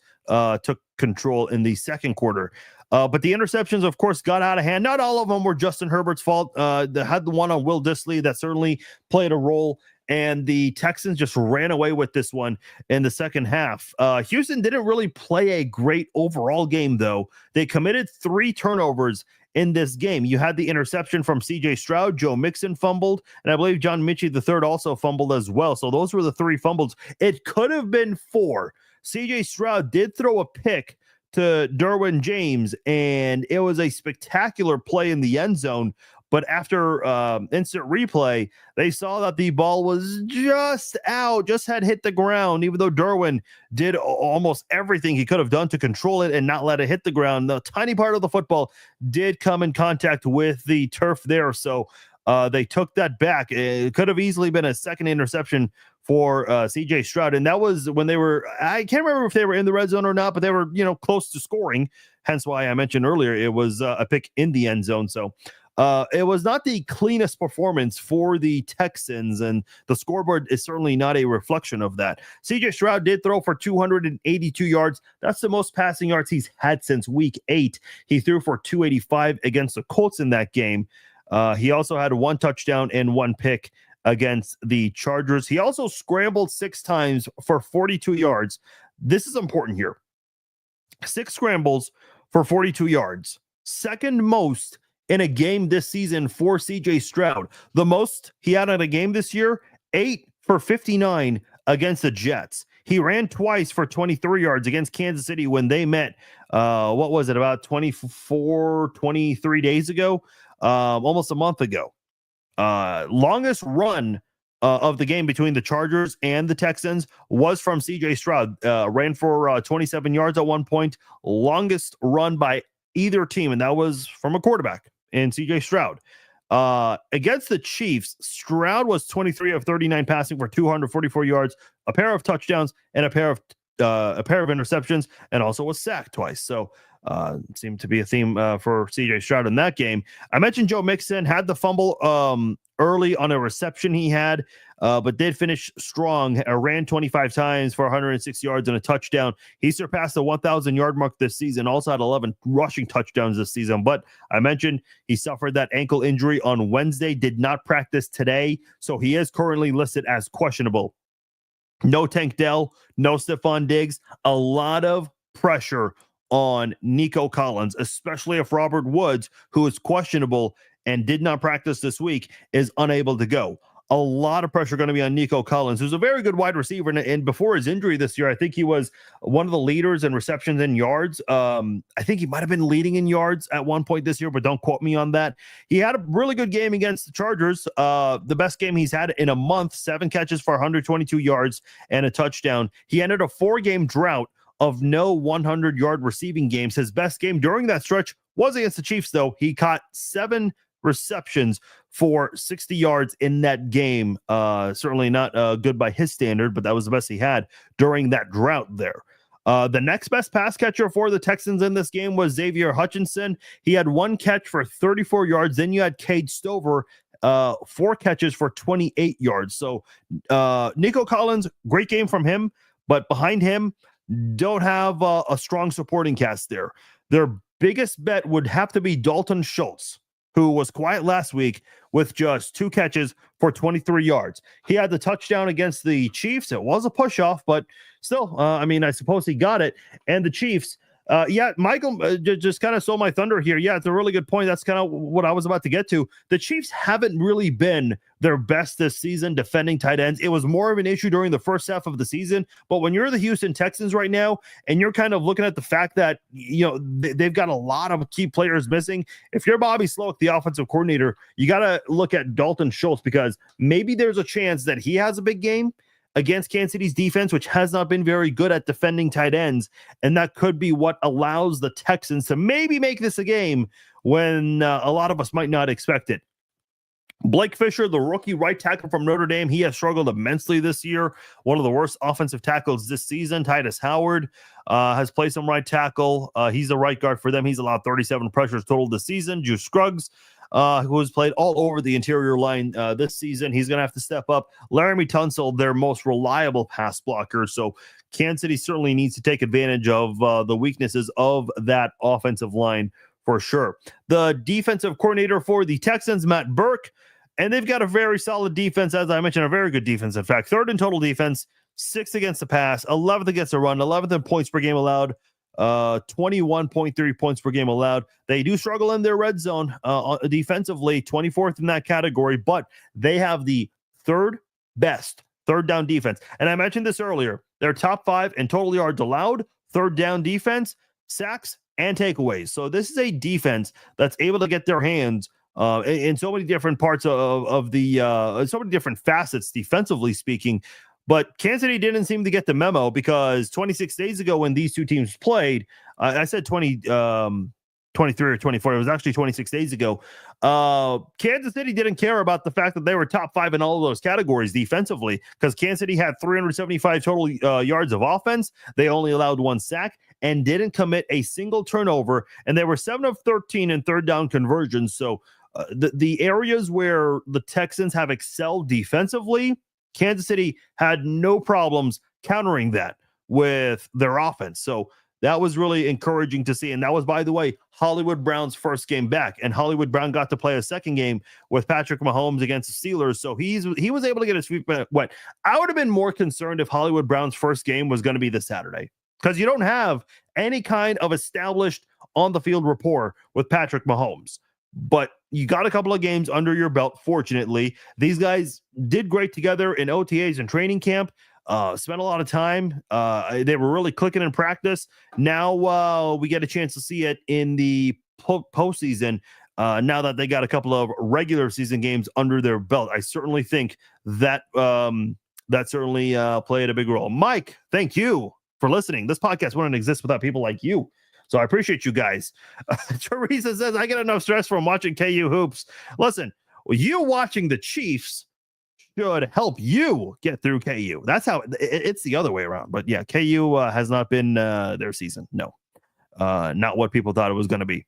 took control in the second quarter. But the interceptions, of course, got out of hand. Not all of them were Justin Herbert's fault. They had the one on Will Dissly that certainly played a role, and the Texans just ran away with this one in the second half. Houston didn't really play a great overall game, though. They committed 3 turnovers in this game. You had the interception from CJ Stroud, Joe Mixon fumbled, and I believe John Minchie III also fumbled as well. So those were the 3 fumbles. It could have been 4. CJ Stroud did throw a pick to Derwin James, and it was a spectacular play in the end zone. But after instant replay, they saw that the ball was just out, just had hit the ground, even though Derwin did almost everything he could have done to control it and not let it hit the ground. The tiny part of the football did come in contact with the turf there, so they took that back. It could have easily been a second interception for CJ Stroud, and that was when they were, I can't remember if they were in the red zone or not, but they were, close to scoring, hence why I mentioned earlier it was a pick in the end zone. So it was not the cleanest performance for the Texans, and the scoreboard is certainly not a reflection of that. CJ Stroud did throw for 282 yards. That's the most passing yards he's had since week 8. He threw for 285 against the Colts in that game. He also had 1 touchdown and 1 pick against the Chargers. He also scrambled 6 times for 42 yards. This is important here. 6 scrambles for 42 yards. Second most in a game this season for CJ Stroud. The most he had in a game this year, 8 for 59 against the Jets. He ran twice for 23 yards against Kansas City when they met, what was it, about 23 days ago? Almost a month ago. Longest run of the game between the Chargers and the Texans was from CJ Stroud. Ran for 27 yards at one point. Longest run by either team, and that was from a quarterback in CJ Stroud. Against the Chiefs, Stroud was 23 of 39 passing for 244 yards, a pair of touchdowns, and a pair of interceptions, and also was sacked twice. So seemed to be a theme for CJ Stroud in that game. I mentioned Joe Mixon had the fumble early on a reception he had, but did finish strong. Ran 25 times for 106 yards and a touchdown. He surpassed the 1,000 yard mark this season. Also had 11 rushing touchdowns this season. But I mentioned he suffered that ankle injury on Wednesday, did not practice today, so he is currently listed as questionable. No Tank Dell, no Stephon Diggs. A lot of pressure on Nico Collins, especially if Robert Woods, who is questionable and did not practice this week, is unable to go. A lot of pressure going to be on Nico Collins, who's a very good wide receiver. And before his injury this year, I think he was one of the leaders in receptions and yards. I think he might have been leading in yards at one point this year, but don't quote me on that. He had a really good game against the Chargers. The best game he's had in a month, 7 catches for 122 yards and a touchdown. He ended a 4-game drought of no 100-yard receiving games. His best game during that stretch was against the Chiefs, though. He caught 7 receptions for 60 yards in that game. Certainly not good by his standard, but that was the best he had during that drought there. The next best pass catcher for the Texans in this game was Xavier Hutchinson. He had 1 catch for 34 yards. Then you had Cade Stover, 4 catches for 28 yards. So Nico Collins, great game from him, but behind him, don't have a strong supporting cast there. Their biggest bet would have to be Dalton Schultz, who was quiet last week with just 2 catches for 23 yards. He had the touchdown against the Chiefs. It was a push-off, but still, I suppose he got it. And the Chiefs, Michael just kind of stole my thunder here. Yeah, it's a really good point. That's kind of what I was about to get to. The Chiefs haven't really been their best this season defending tight ends. It was more of an issue during the first half of the season. But when you're the Houston Texans right now, and you're kind of looking at the fact that, they've got a lot of key players missing, if you're Bobby Sloak, the offensive coordinator, you got to look at Dalton Schultz, because maybe there's a chance that he has a big game against Kansas City's defense, which has not been very good at defending tight ends. And that could be what allows the Texans to maybe make this a game when a lot of us might not expect it. Blake Fisher, the rookie right tackle from Notre Dame, he has struggled immensely this year. One of the worst offensive tackles this season. Titus Howard has played some right tackle. He's the right guard for them. He's allowed 37 pressures total this season. Juice Scruggs, who has played all over the interior line this season, he's going to have to step up. Laramie Tunsil, their most reliable pass blocker. So Kansas City certainly needs to take advantage of the weaknesses of that offensive line for sure. The defensive coordinator for the Texans, Matt Burke, and they've got a very solid defense, as I mentioned, a very good defense. In fact, third in total defense, 6th against the pass, 11th against the run, 11th in points per game allowed, 21.3 points per game allowed. They do struggle in their red zone defensively, 24th in that category, but they have the third best third down defense. And I mentioned this earlier. They're top 5 in total yards allowed, third down defense, sacks, and takeaways. So this is a defense that's able to get their hands in so many different parts of the so many different facets defensively speaking. But Kansas City didn't seem to get the memo because 26 days ago when these two teams played, I said 23 or 24. It was actually 26 days ago. Kansas City didn't care about the fact that they were top 5 in all of those categories defensively because Kansas City had 375 total yards of offense. They only allowed 1 sack and didn't commit a single turnover. And they were 7 of 13 in third down conversions. So the areas where the Texans have excelled defensively, Kansas City had no problems countering that with their offense. So that was really encouraging to see. And that was, by the way, Hollywood Brown's first game back. And Hollywood Brown got to play a second game with Patrick Mahomes against the Steelers. So he was able to get his feet wet. I would have been more concerned if Hollywood Brown's first game was going to be this Saturday because you don't have any kind of established on-the-field rapport with Patrick Mahomes. But you got a couple of games under your belt, fortunately. These guys did great together in OTAs and training camp. Spent a lot of time. They were really clicking in practice. Now we get a chance to see it in the postseason. Now that they got a couple of regular season games under their belt, I certainly think that that certainly played a big role. Mike, thank you for listening. This podcast wouldn't exist without people like you. So I appreciate you guys. Teresa says, I get enough stress from watching KU hoops. Listen, you watching the Chiefs should help you get through KU. That's how it's the other way around. But yeah, KU has not been their season. No, not what people thought it was going to be.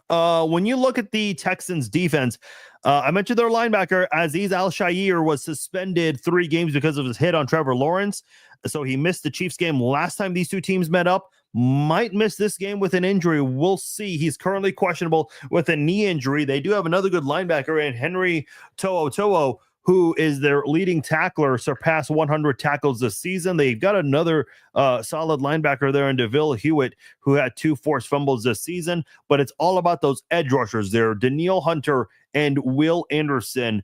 When you look at the Texans defense, I mentioned their linebacker Azeez Al-Shaair was suspended 3 games because of his hit on Trevor Lawrence. So he missed the Chiefs game last time these two teams met up. Might miss this game with an injury. We'll see. He's currently questionable with a knee injury. They do have another good linebacker in Henry To'oTo'o, who is their leading tackler, surpassed 100 tackles this season. They've got another solid linebacker there in DeVille Hewitt, who had 2 forced fumbles this season. But it's all about those edge rushers there, Danielle Hunter and Will Anderson.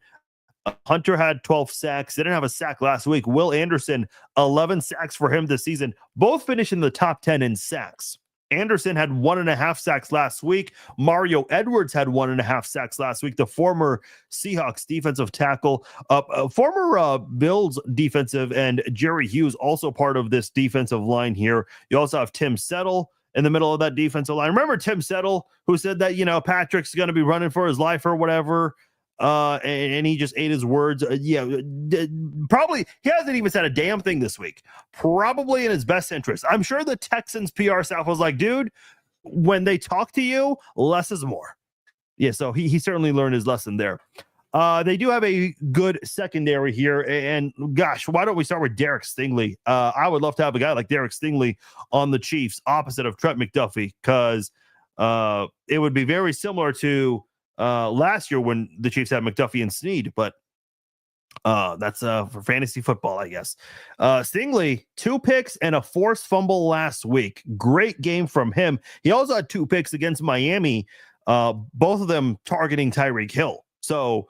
Hunter had 12 sacks. They didn't have a sack last week. Will Anderson, 11 sacks for him this season. Both finished in the top 10 in sacks. Anderson had 1.5 sacks last week. Mario Edwards had 1.5 sacks last week. The former Seahawks defensive tackle, former Bills defensive, and Jerry Hughes also part of this defensive line here. You also have Tim Settle in the middle of that defensive line. Remember Tim Settle, who said that, Patrick's going to be running for his life or whatever? And he just ate his words. Probably he hasn't even said a damn thing this week. Probably in his best interest. I'm sure the Texans PR staff was like, dude, when they talk to you, less is more. Yeah, so he certainly learned his lesson there. They do have a good secondary here, and gosh, why don't we start with Derek Stingley? I would love to have a guy like Derek Stingley on the Chiefs, opposite of Trent McDuffie, because it would be very similar to last year when the Chiefs had McDuffie and Snead, but that's for fantasy football, I guess. Stingley, 2 picks and a forced fumble last week. Great game from him. He also had 2 picks against Miami, both of them targeting Tyreek Hill. So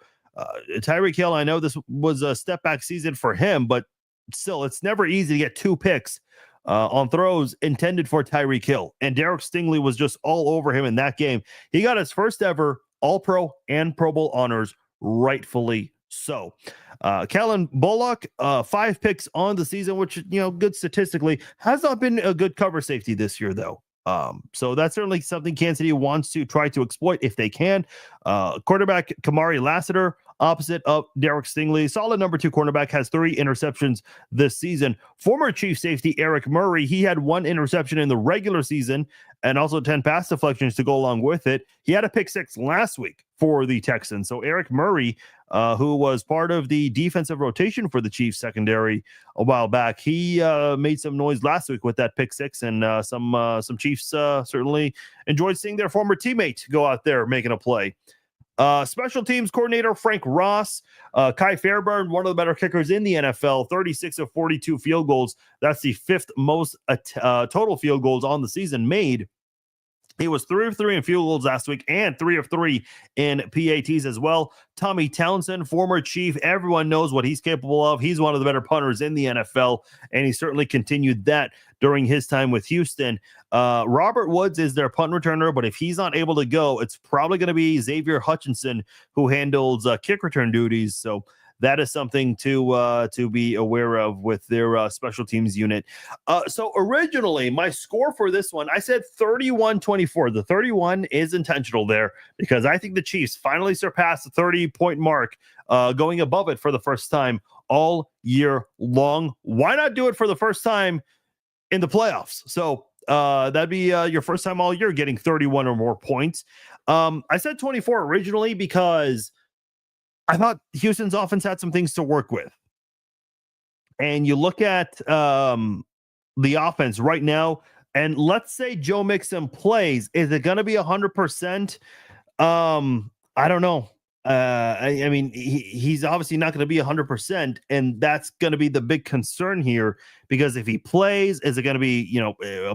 Tyreek Hill, I know this was a step back season for him, but still, it's never easy to get 2 picks on throws intended for Tyreek Hill. And Derek Stingley was just all over him in that game. He got his first ever All-Pro and Pro Bowl honors, rightfully so. Kellen Bullock, 5 picks on the season, which, good statistically, has not been a good cover safety this year, though. So that's certainly something Kansas City wants to try to exploit if they can. Quarterback Kamari Lassiter, opposite of Derek Stingley, solid number 2 cornerback, has 3 interceptions this season. Former Chief safety Eric Murray, he had 1 interception in the regular season and also 10 pass deflections to go along with it. He had a pick 6 last week for the Texans. So Eric Murray, who was part of the defensive rotation for the Chiefs secondary a while back, he made some noise last week with that pick 6, and some Chiefs certainly enjoyed seeing their former teammate go out there making a play. Special teams coordinator Frank Ross, Kai Fairburn, one of the better kickers in the NFL, 36 of 42 field goals. That's the 5th most total field goals on the season made. He was 3 of 3 in field goals last week and 3 of 3 in PATs as well. Tommy Townsend, former Chief, everyone knows what he's capable of. He's one of the better punters in the NFL, and he certainly continued that during his time with Houston. Robert Woods is their punt returner, but if he's not able to go, it's probably going to be Xavier Hutchinson who handles kick return duties. So that is something to be aware of with their special teams unit. So originally, my score for this one, I said 31-24. The 31 is intentional there because I think the Chiefs finally surpassed the 30-point mark, going above it for the first time all year long. Why not do it for the first time in the playoffs? So that'd be your first time all year getting 31 or more points. I said 24 originally because I thought Houston's offense had some things to work with. And you look at the offense right now, and let's say Joe Mixon plays. Is it going to be 100%? I don't know. I mean, he's obviously not going to be 100%, and that's going to be the big concern here, because if he plays, is it going to be,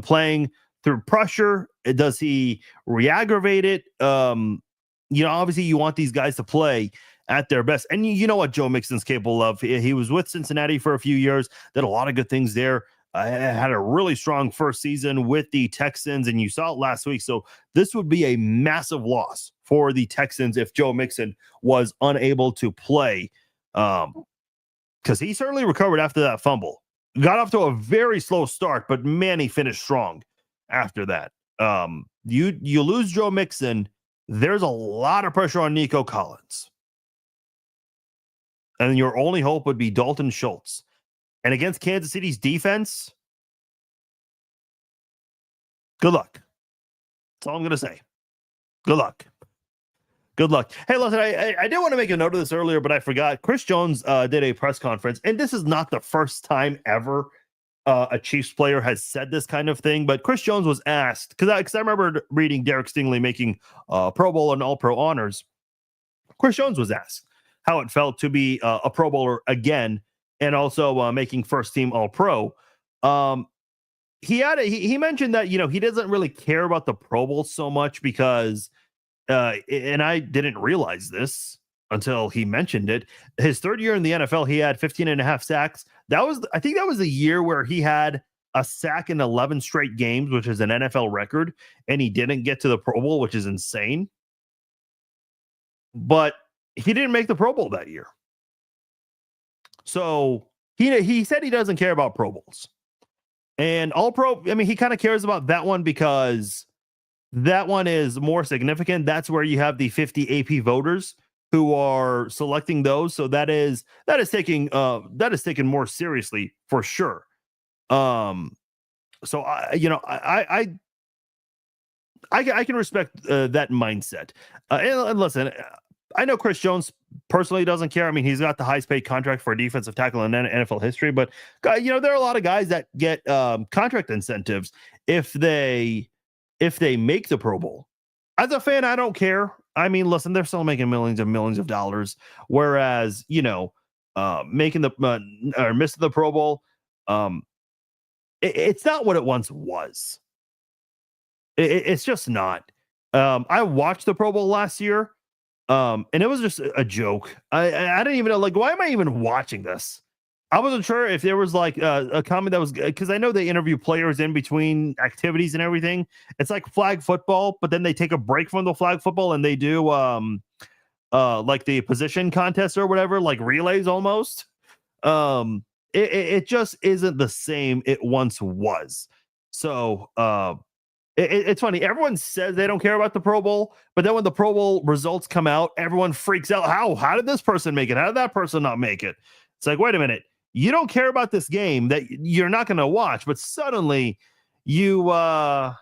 playing through pressure? Does he re-aggravate it? Obviously you want these guys to play at their best. And you know what Joe Mixon's capable of. He was with Cincinnati for a few years, did a lot of good things there. Had a really strong first season with the Texans, and you saw it last week. So this would be a massive loss for the Texans if Joe Mixon was unable to play, because he certainly recovered after that fumble. Got off to a very slow start, but man, he finished strong after that. You lose Joe Mixon, there's a lot of pressure on Nico Collins. And your only hope would be Dalton Schultz. And against Kansas City's defense, good luck. That's all I'm going to say. Good luck. Good luck. Hey, listen, I did want to make a note of this earlier, but I forgot. Chris Jones did a press conference, and this is not the first time ever a Chiefs player has said this kind of thing, but Chris Jones was asked, because I remember reading Derek Stingley making Pro Bowl and All-Pro honors. Chris Jones was asked how it felt to be a Pro Bowler again, and also making first team All-Pro. He mentioned that, he doesn't really care about the Pro Bowl so much because, and I didn't realize this until he mentioned it. His third year in the NFL, he had 15 and a half sacks. I think that was the year where he had a sack in 11 straight games, which is an NFL record, and he didn't get to the Pro Bowl, which is insane. But he didn't make the Pro Bowl that year. So he said he doesn't care about Pro Bowls. And All-Pro, I mean, he kind of cares about that one because that one is more significant. That's where you have the 50 AP voters who are selecting those. So that is taken more seriously for sure. So I can respect that mindset. And listen, I know Chris Jones personally doesn't care. I mean, he's got the highest paid contract for a defensive tackle in NFL history, but there are a lot of guys that get contract incentives if they make the Pro Bowl. As a fan, I don't care. I mean, listen, they're still making millions and millions of dollars, whereas making the or missing the Pro Bowl, it's not what it once was. It's just not. I watched the Pro Bowl last year. And it was just a joke. I didn't even know, why am I even watching this? I wasn't sure if there was a comment that was, because I know they interview players in between activities and everything. It's like flag football, but then they take a break from the flag football and they do the position contest or whatever, like relays almost. It just isn't the same it once was. So It's funny. Everyone says they don't care about the Pro Bowl, but then when the Pro Bowl results come out, everyone freaks out. How did this person make it? How did that person not make it? It's like, wait a minute. You don't care about this game that you're not going to watch, but suddenly you want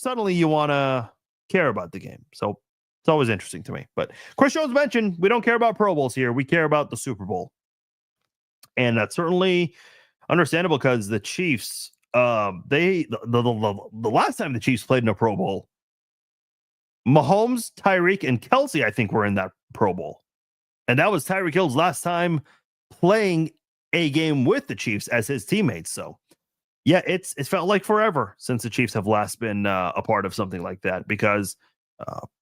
to care about the game. So it's always interesting to me. But Chris Jones mentioned we don't care about Pro Bowls here. We care about the Super Bowl. And that's certainly understandable because the Chiefs, the last time the Chiefs played in a Pro Bowl, Mahomes, Tyreek, and Kelsey, I think, were in that Pro Bowl. And that was Tyreek Hill's last time playing a game with the Chiefs as his teammates. So, yeah, it's felt like forever since the Chiefs have last been a part of something like that. Because,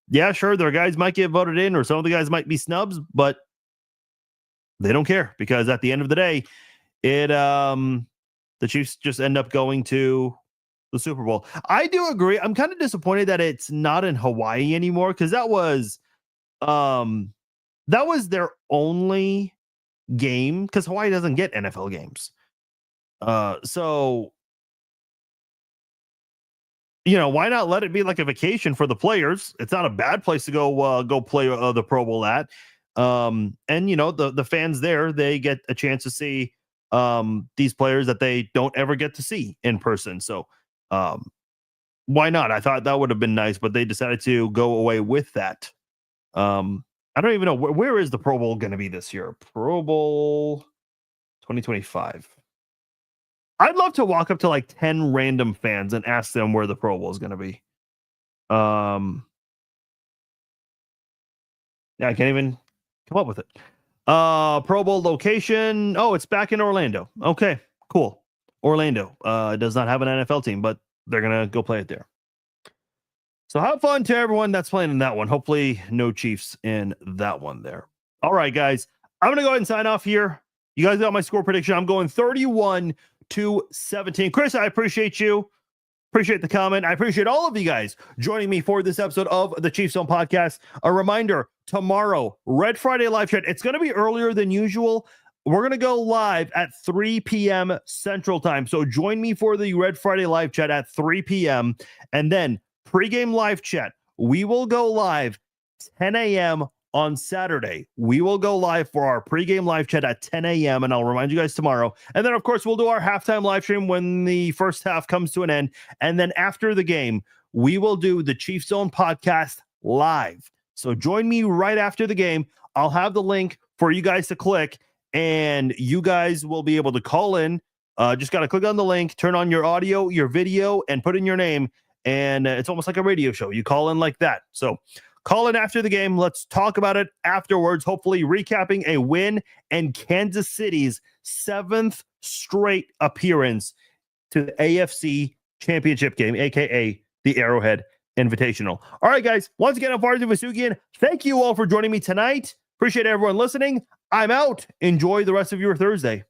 yeah, sure, their guys might get voted in or some of the guys might be snubs, but they don't care because at the end of the day, the Chiefs just end up going to the Super Bowl. I do agree. I'm kind of disappointed that it's not in Hawaii anymore because that was their only game because Hawaii doesn't get NFL games. So why not let it be like a vacation for the players? It's not a bad place to go play the Pro Bowl at. And the fans there, they get a chance to see these players that they don't ever get to see in person. So why not? I thought that would have been nice, but they decided to go away with that. I don't even know where is the Pro Bowl going to be this year? Pro Bowl 2025. I'd love to walk up to like 10 random fans and ask them where the Pro Bowl is going to be. Yeah, I can't even come up with it. Pro Bowl location. Oh, it's back in Orlando. Okay, cool. Orlando does not have an NFL team, but they're going to go play it there. So have fun to everyone that's playing in that one. Hopefully no Chiefs in that one there. All right, guys. I'm going to go ahead and sign off here. You guys got my score prediction. I'm going 31-17. Chris, I appreciate you. Appreciate the comment. I appreciate all of you guys joining me for this episode of the Chiefs Zone Podcast. A reminder, tomorrow, Red Friday live chat. It's going to be earlier than usual. We're going to go live at 3 p.m. Central Time. So join me for the Red Friday live chat at 3 p.m. And then pregame live chat. We will go live 10 a.m. on Saturday. We will go live for our pregame live chat at 10 a.m. And I'll remind you guys tomorrow. And then, of course, we'll do our halftime live stream when the first half comes to an end. And then after the game, we will do the Chiefs Zone Podcast live. So join me right after the game. I'll have the link for you guys to click. And you guys will be able to call in. Just got to click on the link, turn on your audio, your video, and put in your name. And it's almost like a radio show. You call in like that. So call in after the game. Let's talk about it afterwards. Hopefully recapping a win and Kansas City's 7th straight appearance to the AFC Championship game, a.k.a. the Arrowhead Invitational. All right, guys. Once again, I'm Farzad Vasugian. Thank you all for joining me tonight. Appreciate everyone listening. I'm out. Enjoy the rest of your Thursday.